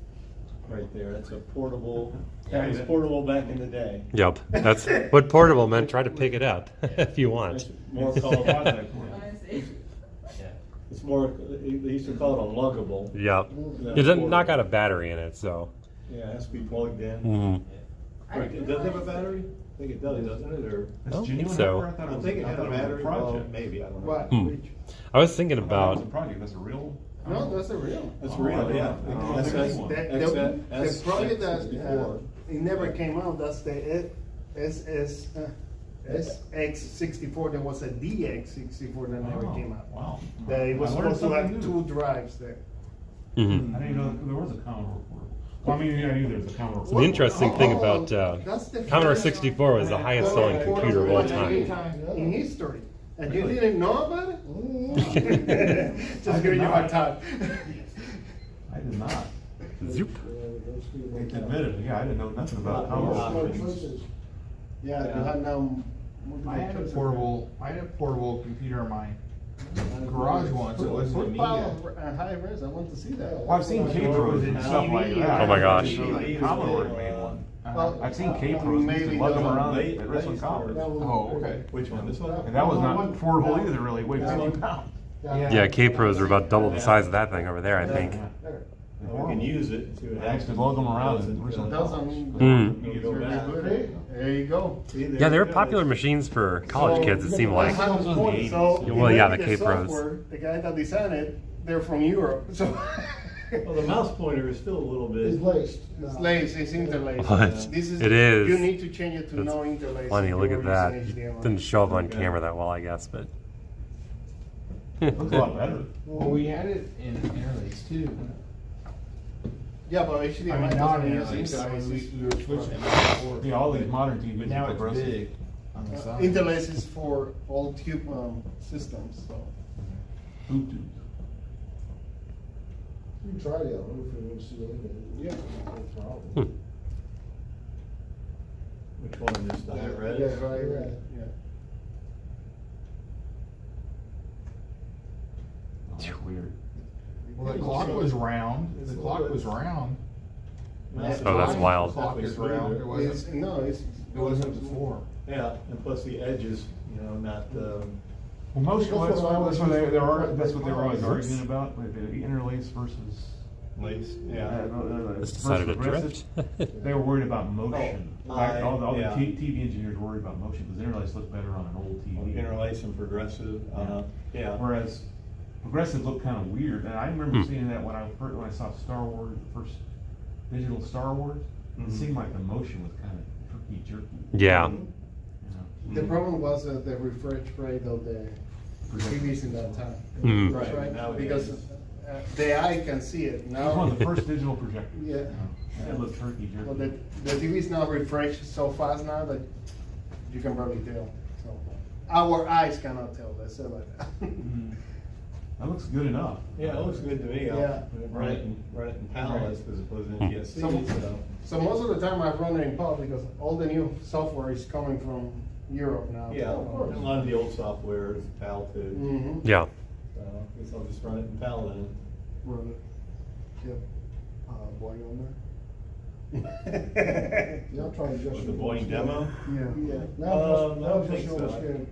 right there. That's a portable, that was portable back in the day. Yep, that's what portable meant. Try to pick it up if you want. It's more called, I see. it's more, they used to call it a luggable. Yep, Yeah, it doesn't portable. not got a battery in it, so. Yeah, it has to be plugged in. Mhm. Right, it does have a battery? I think it does, doesn't it, or? I don't think genuine so. number? I thought it I was- think it I had thought a it was battery, well, project. maybe, I don't know. What? Hmm. I was thinking I thought it was about. a project, that's a real? No, that's a real. That's Oh, real, yeah. oh, That's okay. S- The project that, S64. it never came out, that's the SX64, there was a DX64 that never Oh, came out. Wow. That it was I learned supposed to have something new. 2 drives there. Mhm. I didn't know there was a Commodore portable. Well, I mean, I knew there was a Commodore. So the interesting thing about That's the Commodore first 64 was the highest selling computer of all time. in history. And you didn't know about it? I Just did giving you a hard not. time. I did not. Zoop. Admitted, yeah, I didn't know nothing about Commodore. Yeah, you have now. I had a portable computer in my garage once. It was an Put file Amiga. on high res, I want to see that. Well, I've seen K-Pros and stuff like that. Oh my gosh. Commodore made one. Well, I've seen K-Pros, used to lug them around at Richland College. Oh, okay. Which one, this one? And that was not portable either, really, it weighed 50 pounds. Yeah, K-Pros are about double the size of that thing over there, I think. We can use it. see what I used to happens. lug them around in Richland Doesn't College. mean. Mm. You can go back. There you go. See, there Yeah, they you were go. popular machines for college kids, it seemed like. So, Well, yeah, the the K-Pros. software, the guy that designed it, they're from Europe, so. Well, the mouse pointer is still a little bit. It's laced. It's laced, it's interlaced. What? This It is. You need to change it to That's no interlace. Funny, if look you at were that. using HDMI. Didn't show up on camera that well, I guess, but. Looks a lot better. Well, we had it in interlace too. Yeah, but HDMI I mean, not doesn't use interlace, I mean, interlaces. we were switching back and forth. Yeah, all these modern TVs. But now are it's progressive. big on the side. Interlace is for all tube systems, so. Boot tubes. You can try it out, if you want to see it. Yeah, no problem. Which one, just the high res? Yeah, right, right, yeah. Oh, that's weird. Well, the clock was round. The clock was round. Oh, that's wild. The clock is round. It It's, wasn't. no, it's. It wasn't before. Yeah, and plus the edges, you know, not, Well, most, well, that's what they were, that's what they were always arguing about, like the interlace versus. lace, yeah. Just decided to versus drift. progressive. They were worried about motion. Oh, All the yeah. TV engineers were worried about motion, because interlace looked better on an old TV. Interlace and progressive, yeah. Whereas progressive looked kind of weird, and I remember Hmm. seeing that when I saw Star Wars, the first digital Star Wars. It seemed like the motion was kind of turkey jerky. Yeah. You know? The problem was the refresh rate of the TVs in that time. Mm. Refresh Right, rate, nowadays. because the eye can see it It was now. one of the first digital projectors. Yeah. It looked turkey jerky. Well, the TVs now refresh so fast now that you can barely tell. So our eyes cannot tell. Let's say like that. That looks good enough. Yeah, it looks good to me. I'll Yeah. run it in Palace as opposed to NTSC, So- so. So most of the time I run it in PAL because all the new software is coming from Europe now. Yeah, Of course. and a lot of the old software is PAL too, Mm-hmm. Yeah. so I guess I'll just run it in PAL then. Run it. Yep. Boing on there. Yeah, I'll try to adjust With the your Boeing demo? Yeah. Yeah. I Now, don't adjust think your so. overscan.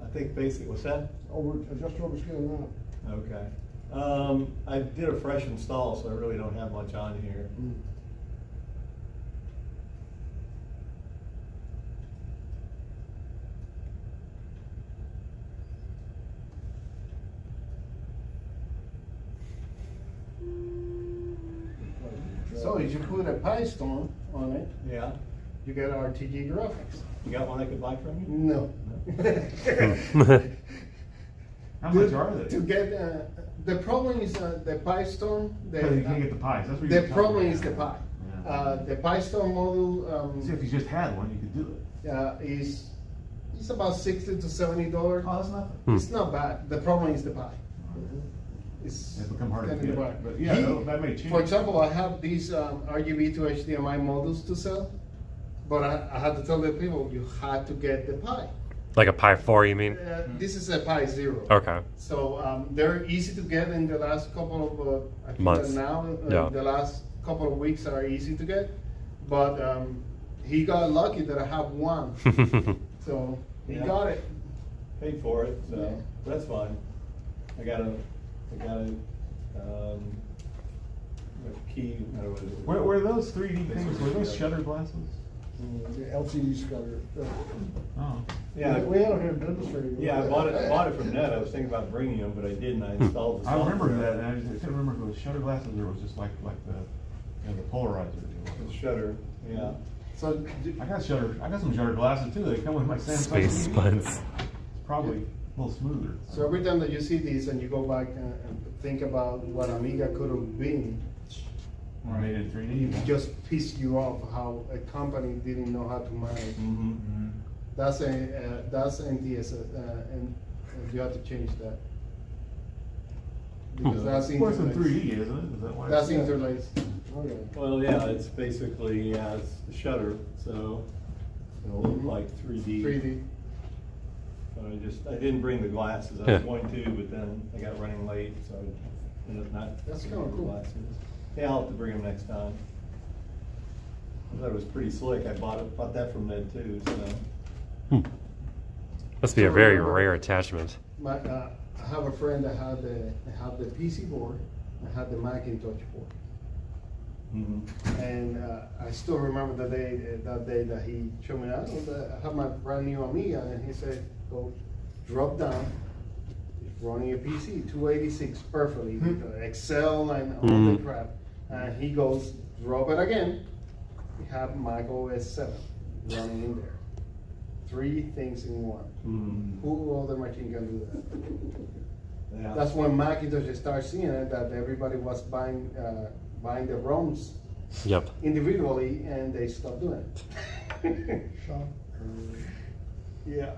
I think basic, what's that? Adjust your overscan now. Okay. I did a fresh install, so I really don't have much on here. So if you put a Pi Storm on it, Yeah. you get RTG graphics. You got one I could buy from you? No. How much are they? To get the problem is the Pi Storm. Because you can't get the pies. That's what The you're telling problem me. is the Pi. Yeah. The Pi Storm model See, if you just had one, you could do it. is it's about $60 to $70. Oh, that's nothing. It's not bad. The problem is the Pi. It's It's become hard to kinda get. bad. But yeah, that may change. For example, I have these RGB to HDMI models to sell, but I had to tell the people you had to get the Pi. Like a Pi 4, you mean? This is a Pi Zero. Okay. So they're easy to get in the last couple of I think Months. now. Yeah. The last couple of weeks are easy to get, but he got lucky that I have one, so he Yeah. got it. Paid for it, so Yeah. that's fine. I got a key, what was it? Were those 3D things, were those shutter glasses? The LCD shutter. Oh. Yeah, We had them here in demonstrating. yeah, I bought it from Ned. I was thinking about bringing them, but I didn't. I installed the I remember software. that, and I couldn't remember if it was shutter glasses or it was just like the, the polarizer. The shutter, yeah. So I got some shutter glasses too. They come with my Samsung Space TV. buds. It's probably a little smoother. so every time that you see these and you go back and think about what Amiga could have been, Or made in 3D. it just pisses you off how a company didn't know how to manage. Mm-hmm. That's NTS, and you have to change that. Because that's Of course, in interlaced. 3D, isn't it? Is that why? That's it's- interlaced. Oh, yeah. Well, yeah, it's basically, yeah, it's the shutter, so it'll look like 3D. 3D. But I didn't bring the glasses. I Yeah. was going to, but then I got running late, so I ended up not. That's bringing kinda the cool. glasses. Yeah, I'll have to bring them next time. I thought it was pretty slick. I bought that from Ned too, so. Must be a very rare attachment. I have a friend that had the PC board, I had the Macintosh board. Mhm. And I still remember the day that he showed me that. I have my brand new Amiga, and he said, "Go, drop down. It's running a PC, 286 perfectly, with Excel and all the crap." And he goes, "Drop it again." We have Mac OS 7 running in there. 3 things in one. Mhm. Who other machine can do that? Yeah. That's when Macintosh started seeing it, that everybody was buying the ROMs Yep. individually, and they stopped doing it. Shop. Yeah.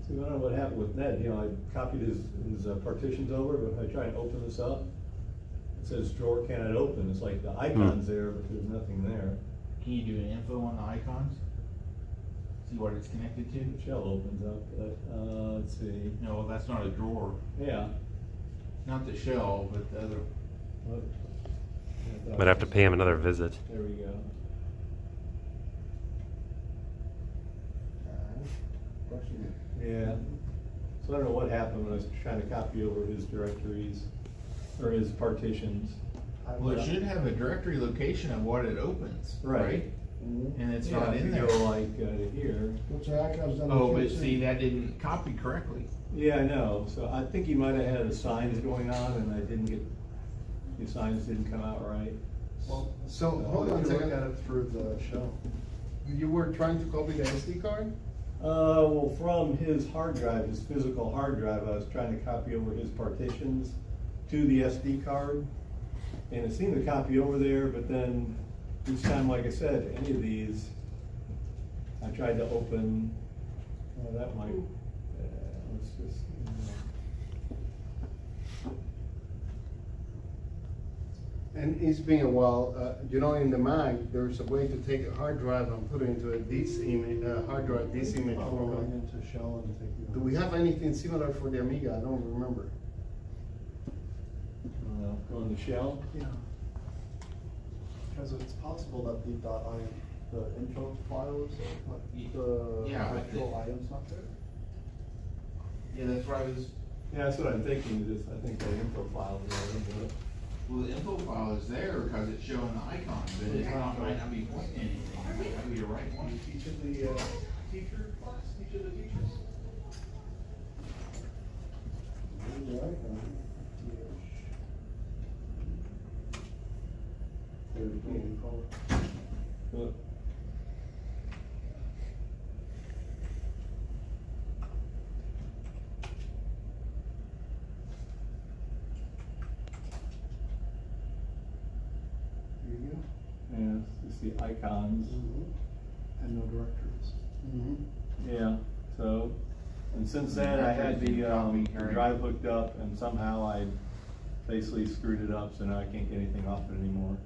See, I don't know what happened with Ned. I copied his partitions over, but if I try and open this up, it says drawer cannot open. It's like the icon's there, but there's nothing there. Can you do an info on the icons? See what it's connected to? The shell opens up, but, let's see. No, that's not a drawer. Yeah. Not the shell, but the other. What? Might have to pay him another visit. There we go. Yeah. So I don't know what happened when I was trying to copy over his directories, or his partitions. Well, it should have a directory location of what it opens, Right. right? And it's Yeah, not if in you there. go like here. Which icons on the Oh, but PC? see, that didn't copy correctly. Yeah, I know. So I think he might have had the signs going on, and I didn't get, the signs didn't come out right. So hold on a You look at second. it through the shell. You were trying to copy the SD card? Well, from his hard drive, his physical hard drive, I was trying to copy over his partitions to the SD card. And it seemed to copy over there, but then each time, like I said, any of these, I tried to open, well, that might, let's just, And it's been a while, in the Mac, there's a way to take a hard drive and put it into a this image, hard drive, this image format. Into shell and take. Do we have anything similar for the Amiga? I don't remember. on the shell. Yeah. Because it's possible that the info file is like the Yeah, but actual item's not there. Yeah, that's why I was. Yeah, that's what I'm thinking, is I think the info file is there, but. Well, the info file is there because it's showing the icon, but it might not be pointing anything. It might not be the right one. Teach of the teacher class, teach of the teachers. the icon. There you go. And it's the icons. And no directories. Yeah, so, and since then I had the drive hooked up and somehow I basically screwed it up, so now I can't get anything off it anymore.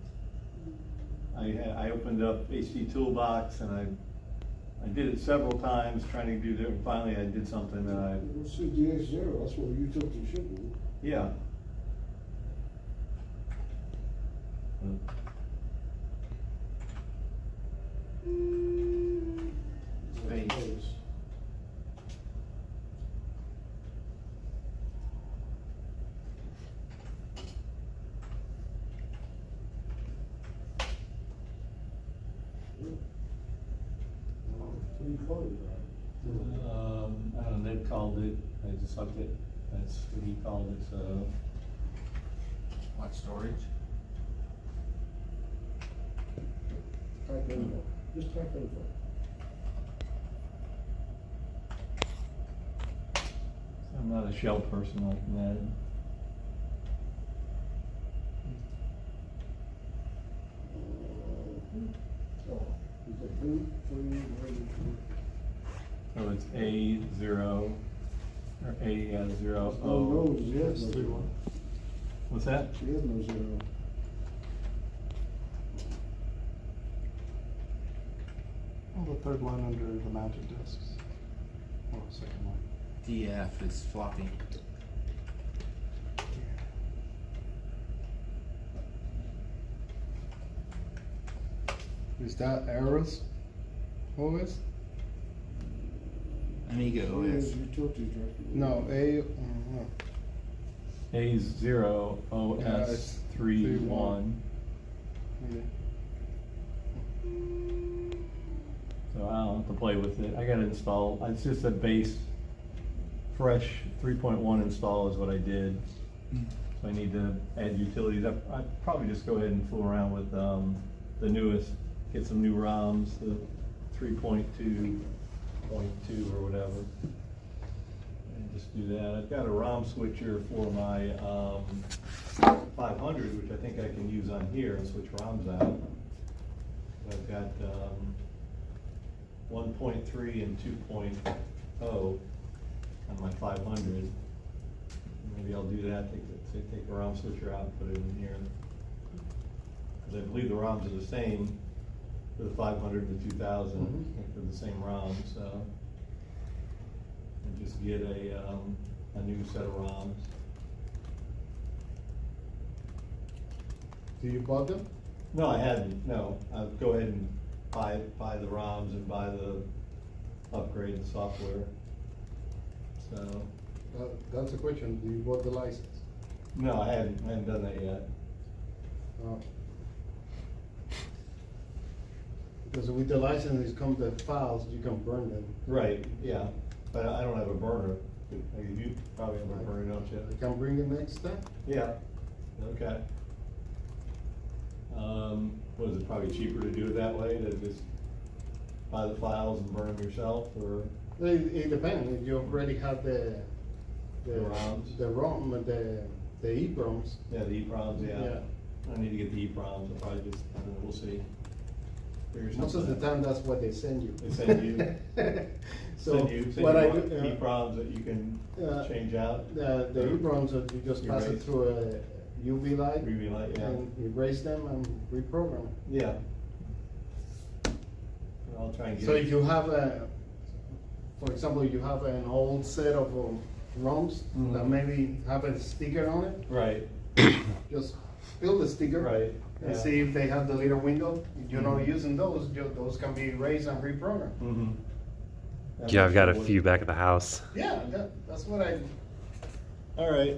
I opened up HD Toolbox and I did it several times trying to do it. Finally I did something that This is DX0, that's what utility should do. yeah. Space. What do you call it? I don't know, Ned called it, I just hooked it, that's what he called it, so. What storage? Type info, just type info. I'm not a shell person like Ned. Oh, is it boot, free, ready So it's A0, or A0, Oh, O. no, he has no zero. What's that? He has no zero. Oh, the third line under the mounted disks. Oh, second line. DF is floppy. Is that Aorus OS? Amiga He OS. has utilities directory. No, A0, OS 31. okay. So I don't have to play with it. I got it installed. It's just a base, fresh 3.1 install is what I did. So I need to add utilities. I'd probably just go ahead and fool around with the newest, get some new ROMs, the 3.2.2 or whatever. And just do that. I've got a ROM switcher for my 500, which I think I can use on here and switch ROMs out. I've got 1.3 and 2.0 on my 500. Maybe I'll do that, take the ROM switcher out and put it in here. Because I believe the ROMs are the same for the 500 and the 2000, I think they're the same ROM, so. And just get a new set of ROMs. Do you bought them? No, I hadn't, no. I'll go ahead and buy the ROMs and buy the upgrade the software. So, That's a question. Do you bought the license? no, I hadn't done that yet. Because with the license, it comes the files, you can burn them. Right, yeah, but I don't have a burner. You probably have a burner, don't you? I can bring it next time? Yeah, okay. What is it, probably cheaper to do it that way, to just buy the files and burn them yourself, or? It depends. If you already have the ROMs? the ROM, the EEPROMs. Yeah, the EEPROMs, yeah. Yeah. I need to get the EEPROMs, I'll probably just, we'll see. Figure Most of the something out. time, that's what they send you. They send you? So Send you what I do, EEPROMs that you can change out? the EEPROMs, you just pass it Erase. through a UV light. UV light, yeah. And erase them and reprogram. Yeah. I'll try and get. So if you have for example, you have an old set of ROMs that maybe have a sticker on it, Right, just fill the sticker. right. And yeah. see if they have the little window. If you're not using those, those can be erased and reprogrammed. Mm-hmm. Yeah, I've got a few back at the house. Yeah, that's what I. All right.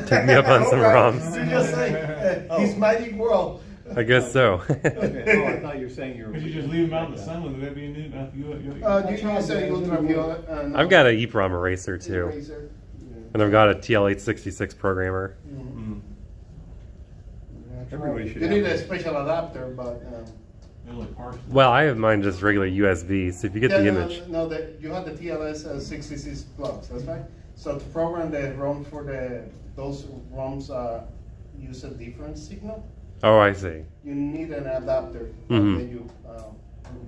Take me up on some ROMs. You just say, his magic world. I guess so. Okay, oh, I thought you were saying you were. Could you just leave them out in the sun, would that be new? You say ultraviolet. I've got an EEPROM eraser too. Eraser. And I've got a TL866 programmer. Mm. Yeah, Everybody should You need have a that. special adapter, but. The only partial. Well, I have mine just regular USB, so if you get the image. No, you have the TLS 66 plugs, that's right. So to program the ROM for those ROMs use a different signal. Oh, I see. You need an adapter. Mhm. That you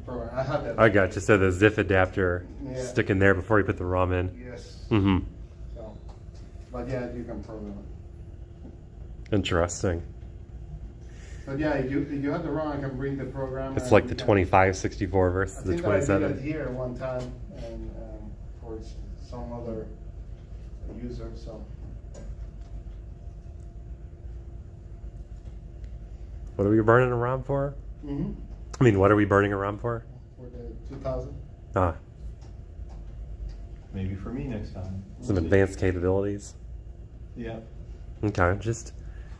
program. I have that. I got you. So the ZIF adapter, Yeah. stick in there before you put the ROM in. Yes. Mm-hmm. So, but yeah, you can program it. Interesting. But yeah, if you have the ROM, I can bring the program. It's and like we the can- 2564 I versus the think that I did it 27. here one time, and for some other user. So What are we burning a ROM for? mm-hmm. I mean, what are we burning a ROM for? for the 2000. Ah, Maybe for me next time. some advanced capabilities. Yeah. Okay, just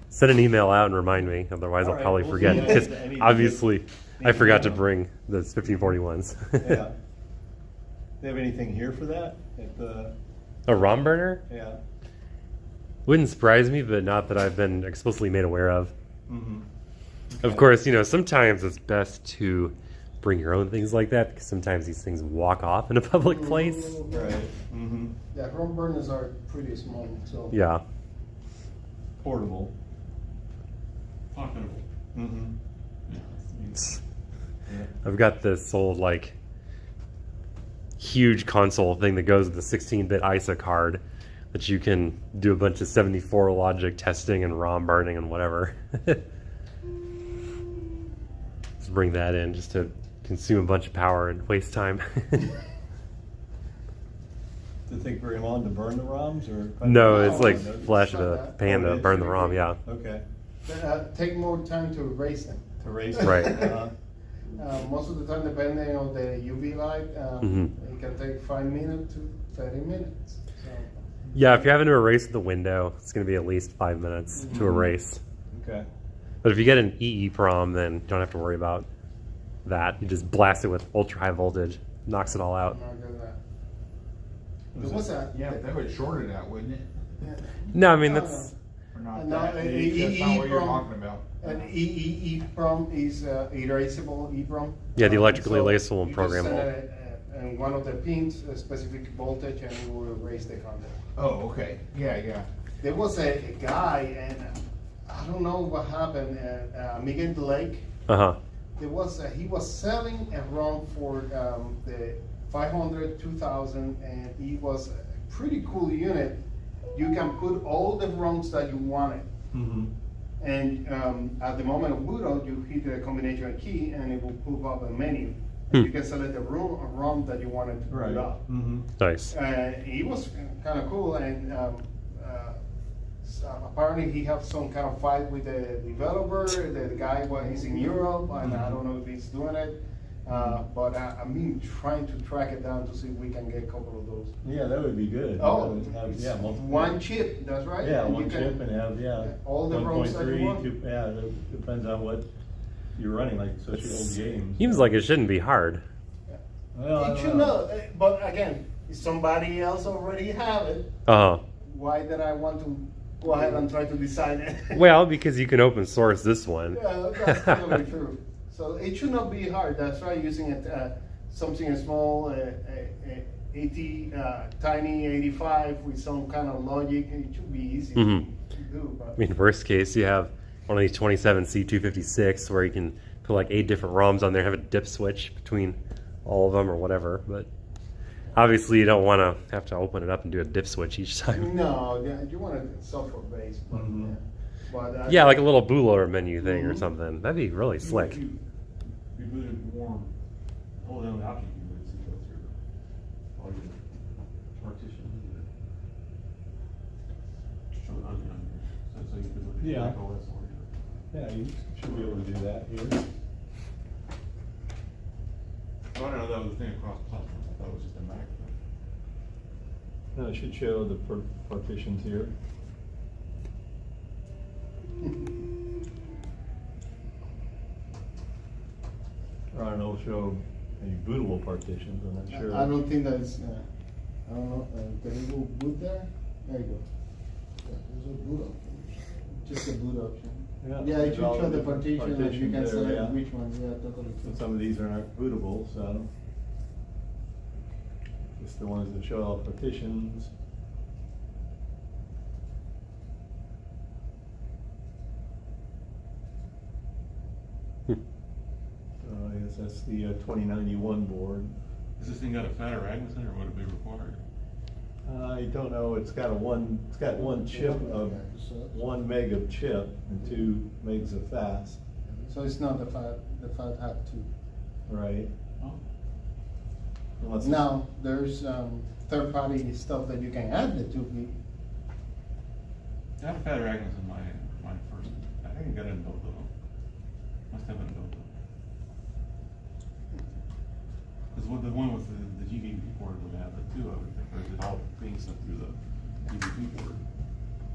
send an email out and remind me. Otherwise, All I'll right, probably we'll forget. see. Because I need to obviously, get- I forgot to email. bring the 1541s. Yeah. They have anything here for that? At the, A ROM burner? yeah. Wouldn't surprise me, but not that I've been explicitly made aware of. Mm-hmm. Of course, sometimes it's best to bring your own things like that because sometimes these things walk off in a public place. Right. Mm-hmm. Yeah, ROM burners are pretty small, so Yeah. Portable. Pocketable. Mm-hmm. Yeah. I've got this old, like, huge console thing that goes with the 16-bit ISA card that you can do a bunch of 74 logic testing and ROM burning and whatever. Just bring that in just to consume a bunch of power and waste time. Does it take very long to burn the ROMs, or? No, it's like it's flash not of a that. pan Oh, to it's burn the pretty ROM, quick. yeah. Okay. take more time to erase them. To raise. Right. Most of the time, depending on the UV light, Mhm. it can take 5 minutes to 30 minutes. So, Yeah, if you're having to erase the window, it's going to be at least 5 minutes to erase. Okay. But if you get an EEPROM, then you don't have to worry about that. You just blast it with ultra high voltage, knocks it all out. I'm not good at that. There was a Yeah, but that would short it out, wouldn't it? No, I mean, No, that's... Or not No, that? a That's not what you're EEPROM. talking about. An EEPROM is erasable EEPROM. Yeah, the electrically So erasable and you just programmable. set and one of the pins, a specific voltage, and it will erase the content. Oh, okay. Yeah. There was a guy, and I don't know what happened, Amiga and Lake. Uh-huh. He was selling a ROM for the 500, 2000, and it was a pretty cool unit. You can put all the ROMs that you wanted. Mm-hmm. And at the moment of boot up, you hit the combination key and it will pop up a menu. Hmm. You can select the ROM that you wanted to Right. boot up. Mm-hmm. Nice. It was kind of cool, and apparently he had some kind of fight with the developer. The guy, he's in Europe, and I don't know if he's doing it. But I'm trying to track it down to see if we can get a couple of those. Yeah, that would be good. Oh, Have, yeah, multiple. one chip, that's right. Yeah, And one you can- chip and have, all the ROMs that you 1.3, want. 2, yeah, it depends on what you're running, like such old games. Seems like it shouldn't be hard. Well, I It don't should know. not, but again, if somebody else already have it, Uh-huh. why did I want to go ahead and try to design it? Well, because you can open source this one. Yeah, that's totally true. So it should not be hard. That's right. Using it, something small, tiny 85 with some kind of logic, it should be easy Mhm. to do. But I mean, worst case, you have one of these 27C256 where you can put like 8 different ROMs on there, have a dip switch between all of them or whatever. But obviously, you don't want to have to open it up and do a dip switch each time. no, yeah, you want it software based. But, Mhm. yeah. But, Yeah, like a little bootloader menu thing or Mhm. something. That'd be really slick. If you booted warm, hold down the option key, you would see go through all your partitions. So you could look at Yeah. Mac OS on your. Yeah, you should be able to do that here. Oh, I don't know, that was the thing across platform, I thought it was just a Mac thing. No, it should show the partitions here. Or I don't know, show any bootable partitions, I'm not sure. I don't think that's. I don't know. Can you go boot there? There you go. Yeah, there's a boot option. Just a boot option. Yeah, Yeah, if you all show the different partition, and you partitions can there, select yeah. which one, yeah, totally. And some of these are not bootable, so. Just the ones that show all partitions. I guess that's the 2091 board. Has this thing got a fatter Agneson or would it be required? I don't know, it's got one chip of, 1 meg of chip and 2 megs of fast, So it's not the fat hat too. right? Oh. Unless it's- Now, there's third-party stuff that you can add the 2 gig. I had a fatter Agneson my first, I think I got it in both of them. Must have been in both of them. Because the one with the GVP port would have the 2 of it, or is it all being sent through the GVP port?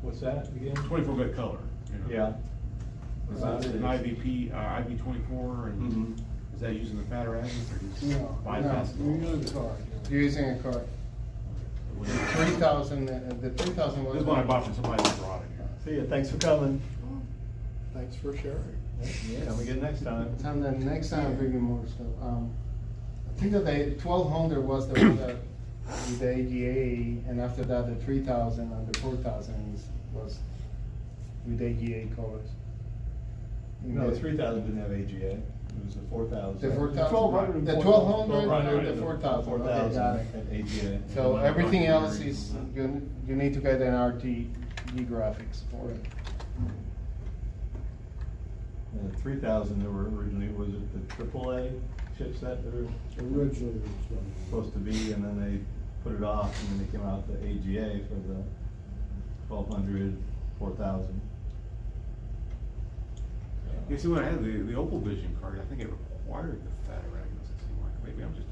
What's that again? 24-bit color, you know? Yeah. Is that an IVP, IV24, and Mhm. is that using the fatter Agnes or just No, bypassing? no, You're using the card. You're using a card. This 3,000, the 3,000 was. is one I bought from somebody that brought it here. See ya, thanks for coming. Thanks for sharing. Come again next time. Time the next time bring me more stuff. I think that the 1200 was the one that with the AGA, and after that the 3000 and the 4000 was with AGA colors. No, the 3000 didn't have AGA, it was the 4000. The 4000, 1200 the and 1200 1200 and the 4000. Okay, got 4000 it. at AGA. So everything else is you need to get an RTD graphics for it. And the 3000, there were originally, was it the AAA chipset that were Originally, it was done. supposed to be, and then they put it off, and then they came out the AGA for the 1200, 4000. You see, when I had the Opal Vision card, I think it required the fatter Agnes, it seemed like. Maybe I'm just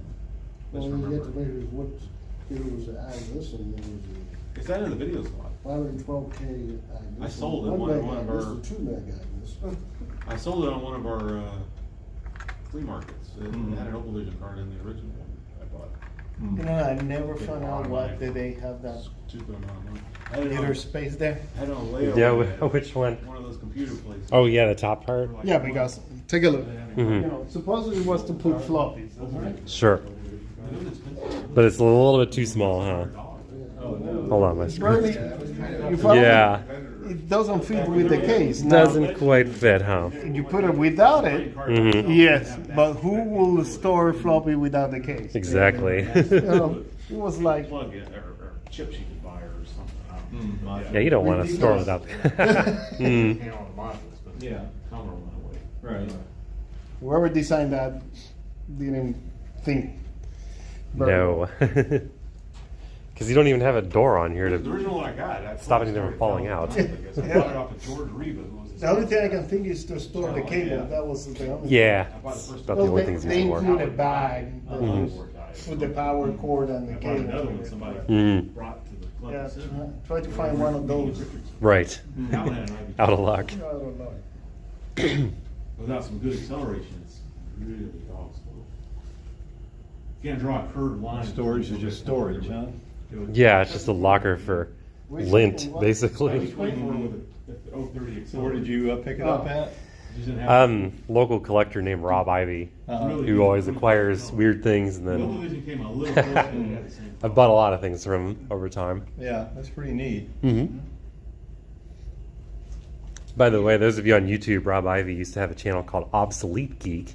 Well, you get to misremembering. measure what, if it was an Agnes and there was Is that in the video slot? a 512K Agnes. I sold it, and one of meg our- Agnes, the 2 meg Agnes. I sold it on one of our flea markets. It Mhm. had an Opal Vision card in the original one I bought. Hmm. You know, I never found out what did they have that Stupid amount of money. I had it little on- space there. I had it on layover. Yeah, at which one? One of those computer places. Oh yeah, the top part. For like Yeah, a month. because take a look. Mhm. You know, supposedly it was to put floppies, right? Sure, It was expensive. but it's a little bit too small, huh? Oh, no. Hold on, my Bernie, screen. you follow me? Yeah, It doesn't fit with the case. Now, doesn't quite fit, huh? you put it without it. Mhm. Yes, but who will store floppy without the case? Exactly. You know, it was like, Plug in, or chips you could buy or something. I don't know. Mm, Yeah, you don't want to store without. Mm. Can't on the modules, but Yeah. Commodore went away. Right. whoever designed that didn't think. very No, well. because you don't even have a door on here The to. original one I got, I Stop anything from falling out. I guess I bought it off of George Reba, who was The only thing I can think is to store the cable. That was the only. Yeah, I bought the first about one. the only things they you work. include a bag that Mhm. was with the power cord and the I bought cable. another one somebody Mm. brought to the club. Yeah, center. try to find one of those. Right, Alan had an IBM. out of luck. I don't know. Without some good acceleration, it's really dog slow. Can't draw a curved line. Storage is just storage, huh? Yeah, it's just a locker for lint, I was basically. 24 with a 030 So where did you pick it up at? Just didn't have- Local collector named Rob Ivy, Really who good. always acquires weird things, and The Opal then Vision came a little closer, but it had the same I've bought a lot of things from him over time. Yeah, that's pretty neat. Mm-hmm. By the way, those of you on YouTube, Rob Ivy used to have a channel called Obsolete Geek,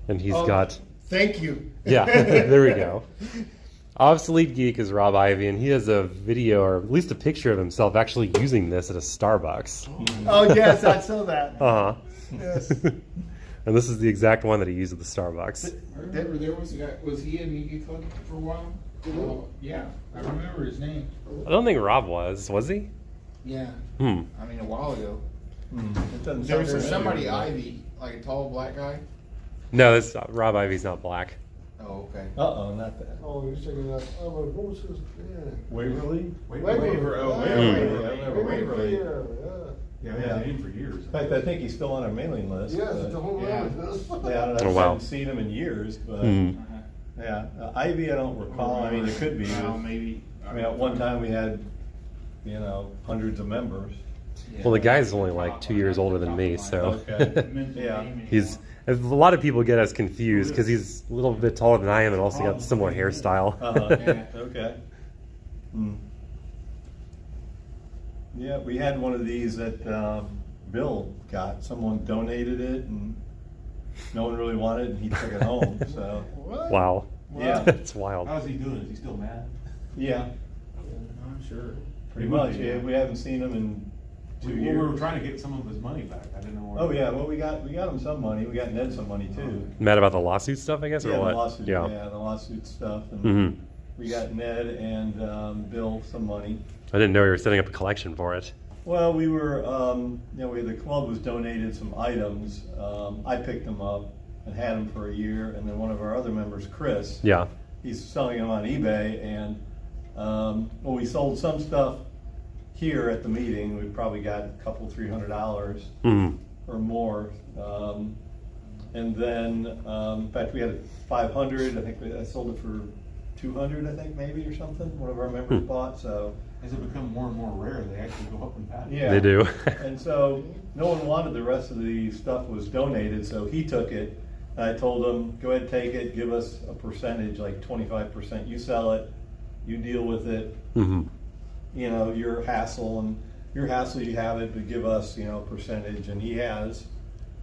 and he's Oh, got Thank you. yeah, there we go. Obsolete Geek is Rob Ivy, and he has a video or at least a picture of himself actually using this at a Starbucks. Oh yes, I saw that. Uh huh. Yes. And this is the exact one that he used at the Starbucks. I remember there was a guy, was he in Amiga Club for a while? Oh, yeah, I remember his name. I don't think Rob was he? Yeah, Hmm. I mean, a while ago. It doesn't There sound was familiar, somebody, but- Ivy, like a tall black guy. No, this Rob Ivy's not black. Oh, okay. Uh-oh, not that. Oh, you're thinking that, oh, what was his, yeah. Waverly? Waver, oh, Yeah, Waverly. I remember Waverly. Yeah, Yeah, I had a name for years. In fact, I think he's still on our mailing list. yeah. Yes, but- the whole Yeah. room. Yeah, I don't know, Oh, I wow. haven't seen him in years, but Hmm. yeah, Ivy I don't recall. I mean, it could be. Well, maybe. I mean, at one time we had you know, hundreds of members. Well, the guy's only like 2 years older than me, so Okay. Yeah. he's. A lot of people get us confused because he's a little bit taller than I am and also got a similar hairstyle. Okay. Hmm. Yeah, we had one of these that Bill got. Someone donated it, and no one really wanted it, and he took it home. So Wow. yeah, That's wild. How's he doing? Is he still mad? yeah, I'm sure. pretty much. Yeah, we haven't seen him in 2 We years. were trying to get some of his money back. I didn't know where. Oh yeah, well we got him some money. We got Ned some money too. Mad about the lawsuit stuff, I guess, or Yeah, what? the lawsuit. Yeah. Yeah, the lawsuit stuff, and Mhm. we got Ned and Bill some money. I didn't know you were setting up a collection for it. Well, we were, you know, the club was donated some items. I picked them up and had them for a year, and then one of our other members, Chris, Yeah. he's selling them on eBay, and well, we sold some stuff here at the meeting. We probably got a couple, $300 Mhm. or more. And then, in fact, we had 500. I think I sold it for 200, I think maybe, or something. One of our members bought. So As it become more and more rare, they actually go up in value. yeah, They do. And so no one wanted the rest of the stuff was donated, so he took it. And I told him, go ahead and take it, give us a percentage, like 25%. You sell it, you deal with it, Hmm. you know, your hassle you have it, but give us, you know, a percentage, and he has.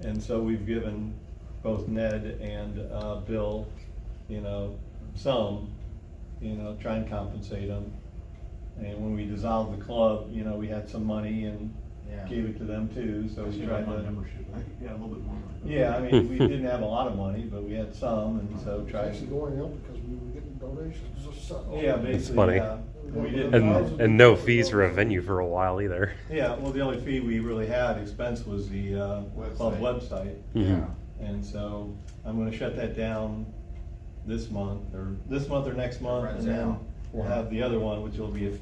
And so we've given both Ned and Bill, you know, some, you know, try and compensate them. And when we dissolved the club, you know, we had some money and Yeah. gave it to them too, so we tried My to. membership. Yeah, a little bit more. Yeah, I mean, we didn't have a lot of money, but we had some, and so It's tried. actually going up because we were getting donations. So- Yeah, basically, funny. yeah. We didn't. And no fees for a venue for a while either. Yeah, well, the only fee we really had expense was the club website. Mhm. And so I'm gonna shut that down this month or next month, runs and then out. we'll have the other one, which will be,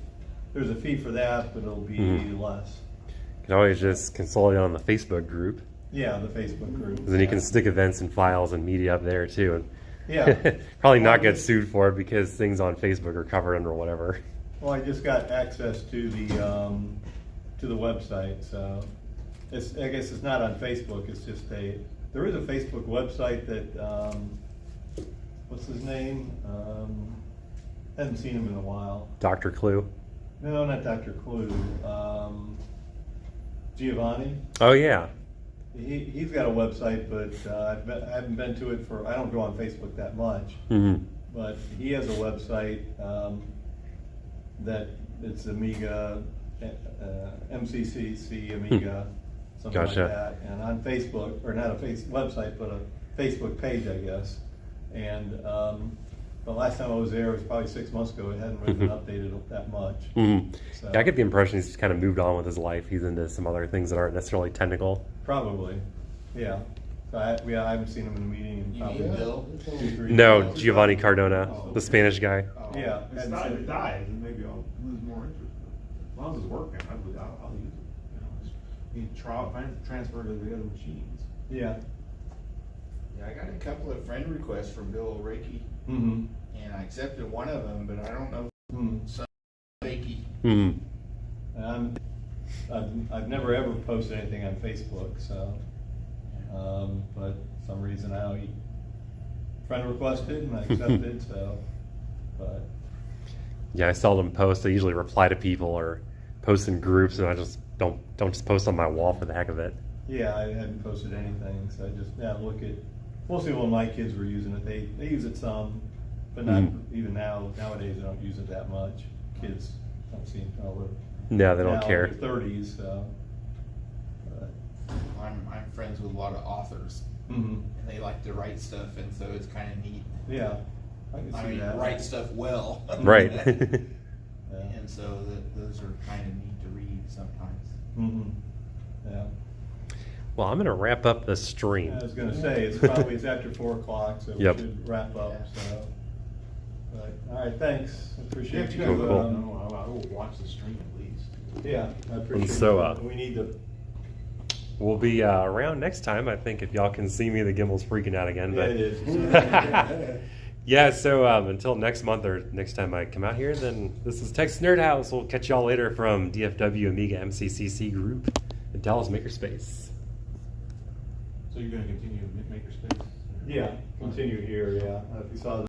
there's a fee for that, but it'll be Mhm. less. You can always just consolidate on the Facebook group. Yeah, the Facebook group. 'Cause then you can stick events and files and media up there too. And Yeah. probably not get sued for it because things on Facebook are covered under whatever. Well, I just got access to the website, so I guess it's not on Facebook, it's just there is a Facebook website that, what's his name? Haven't seen him in a while. Dr. Clue. No, not Dr. Clue. Giovanni. Oh yeah. He's got a website, but I haven't been to it I don't go on Facebook that much. Hmm. But he has a website that it's Amiga, MCCC, Amiga, something Gotcha. like that. And on Facebook, or not a website, but a Facebook page, I guess. And the last time I was there was probably 6 months ago. It hadn't really been updated that much. Hmm. So, I get the impression he's just kind of moved on with his life. He's into some other things that aren't necessarily technical. Probably, yeah. So I haven't seen him in a meeting in You probably mean Bill? 2-3 No, years. Giovanni Cardona, the Spanish guy. Yeah. If it dies, then maybe I'll lose more interest. As long as it's working, I'll use it. You know, transfer to the other machines. Yeah. Yeah, I got a couple of friend requests from Bill Reiki, Mm-hmm. and I accepted one of them, but I don't know some Reiki. Hmm. I've never ever posted anything on Facebook, so, but some reason he friend requested and I accepted, so, but, Yeah, I seldom post. I usually reply to people or post in groups, and I just don't just post on my wall for the heck of it. yeah, I hadn't posted anything, so I just, mostly when my kids were using it, they use it some, but not even nowadays they don't use it that much. Kids don't seem, No, they don't now care. in their 30s, so. But, I'm friends with a lot of authors, mhm. and they like to write stuff, and so it's kind of neat. Yeah, I can I see mean, that. write stuff well. Right. Yeah. And so those are kind of neat to read sometimes. Mhm. Yeah. Well, I'm going to wrap up the stream. I was gonna say, it's after 4 o'clock, so we Yep. should wrap up, so. But, all right, thanks, I appreciate you. Cool, cool. I will watch the stream at least. Yeah, I appreciate it. so, We need to, We'll be around next time. I think if y'all can see me, the gimbal's freaking out again. yeah, But it is. Yeah, so until next month or next time I come out here, then this is Texas Nerd House. We'll catch y'all later from DFW Amiga MCCC group at Dallas Makerspace. So you're gonna continue Makerspace? Yeah, continue here, yeah. If you saw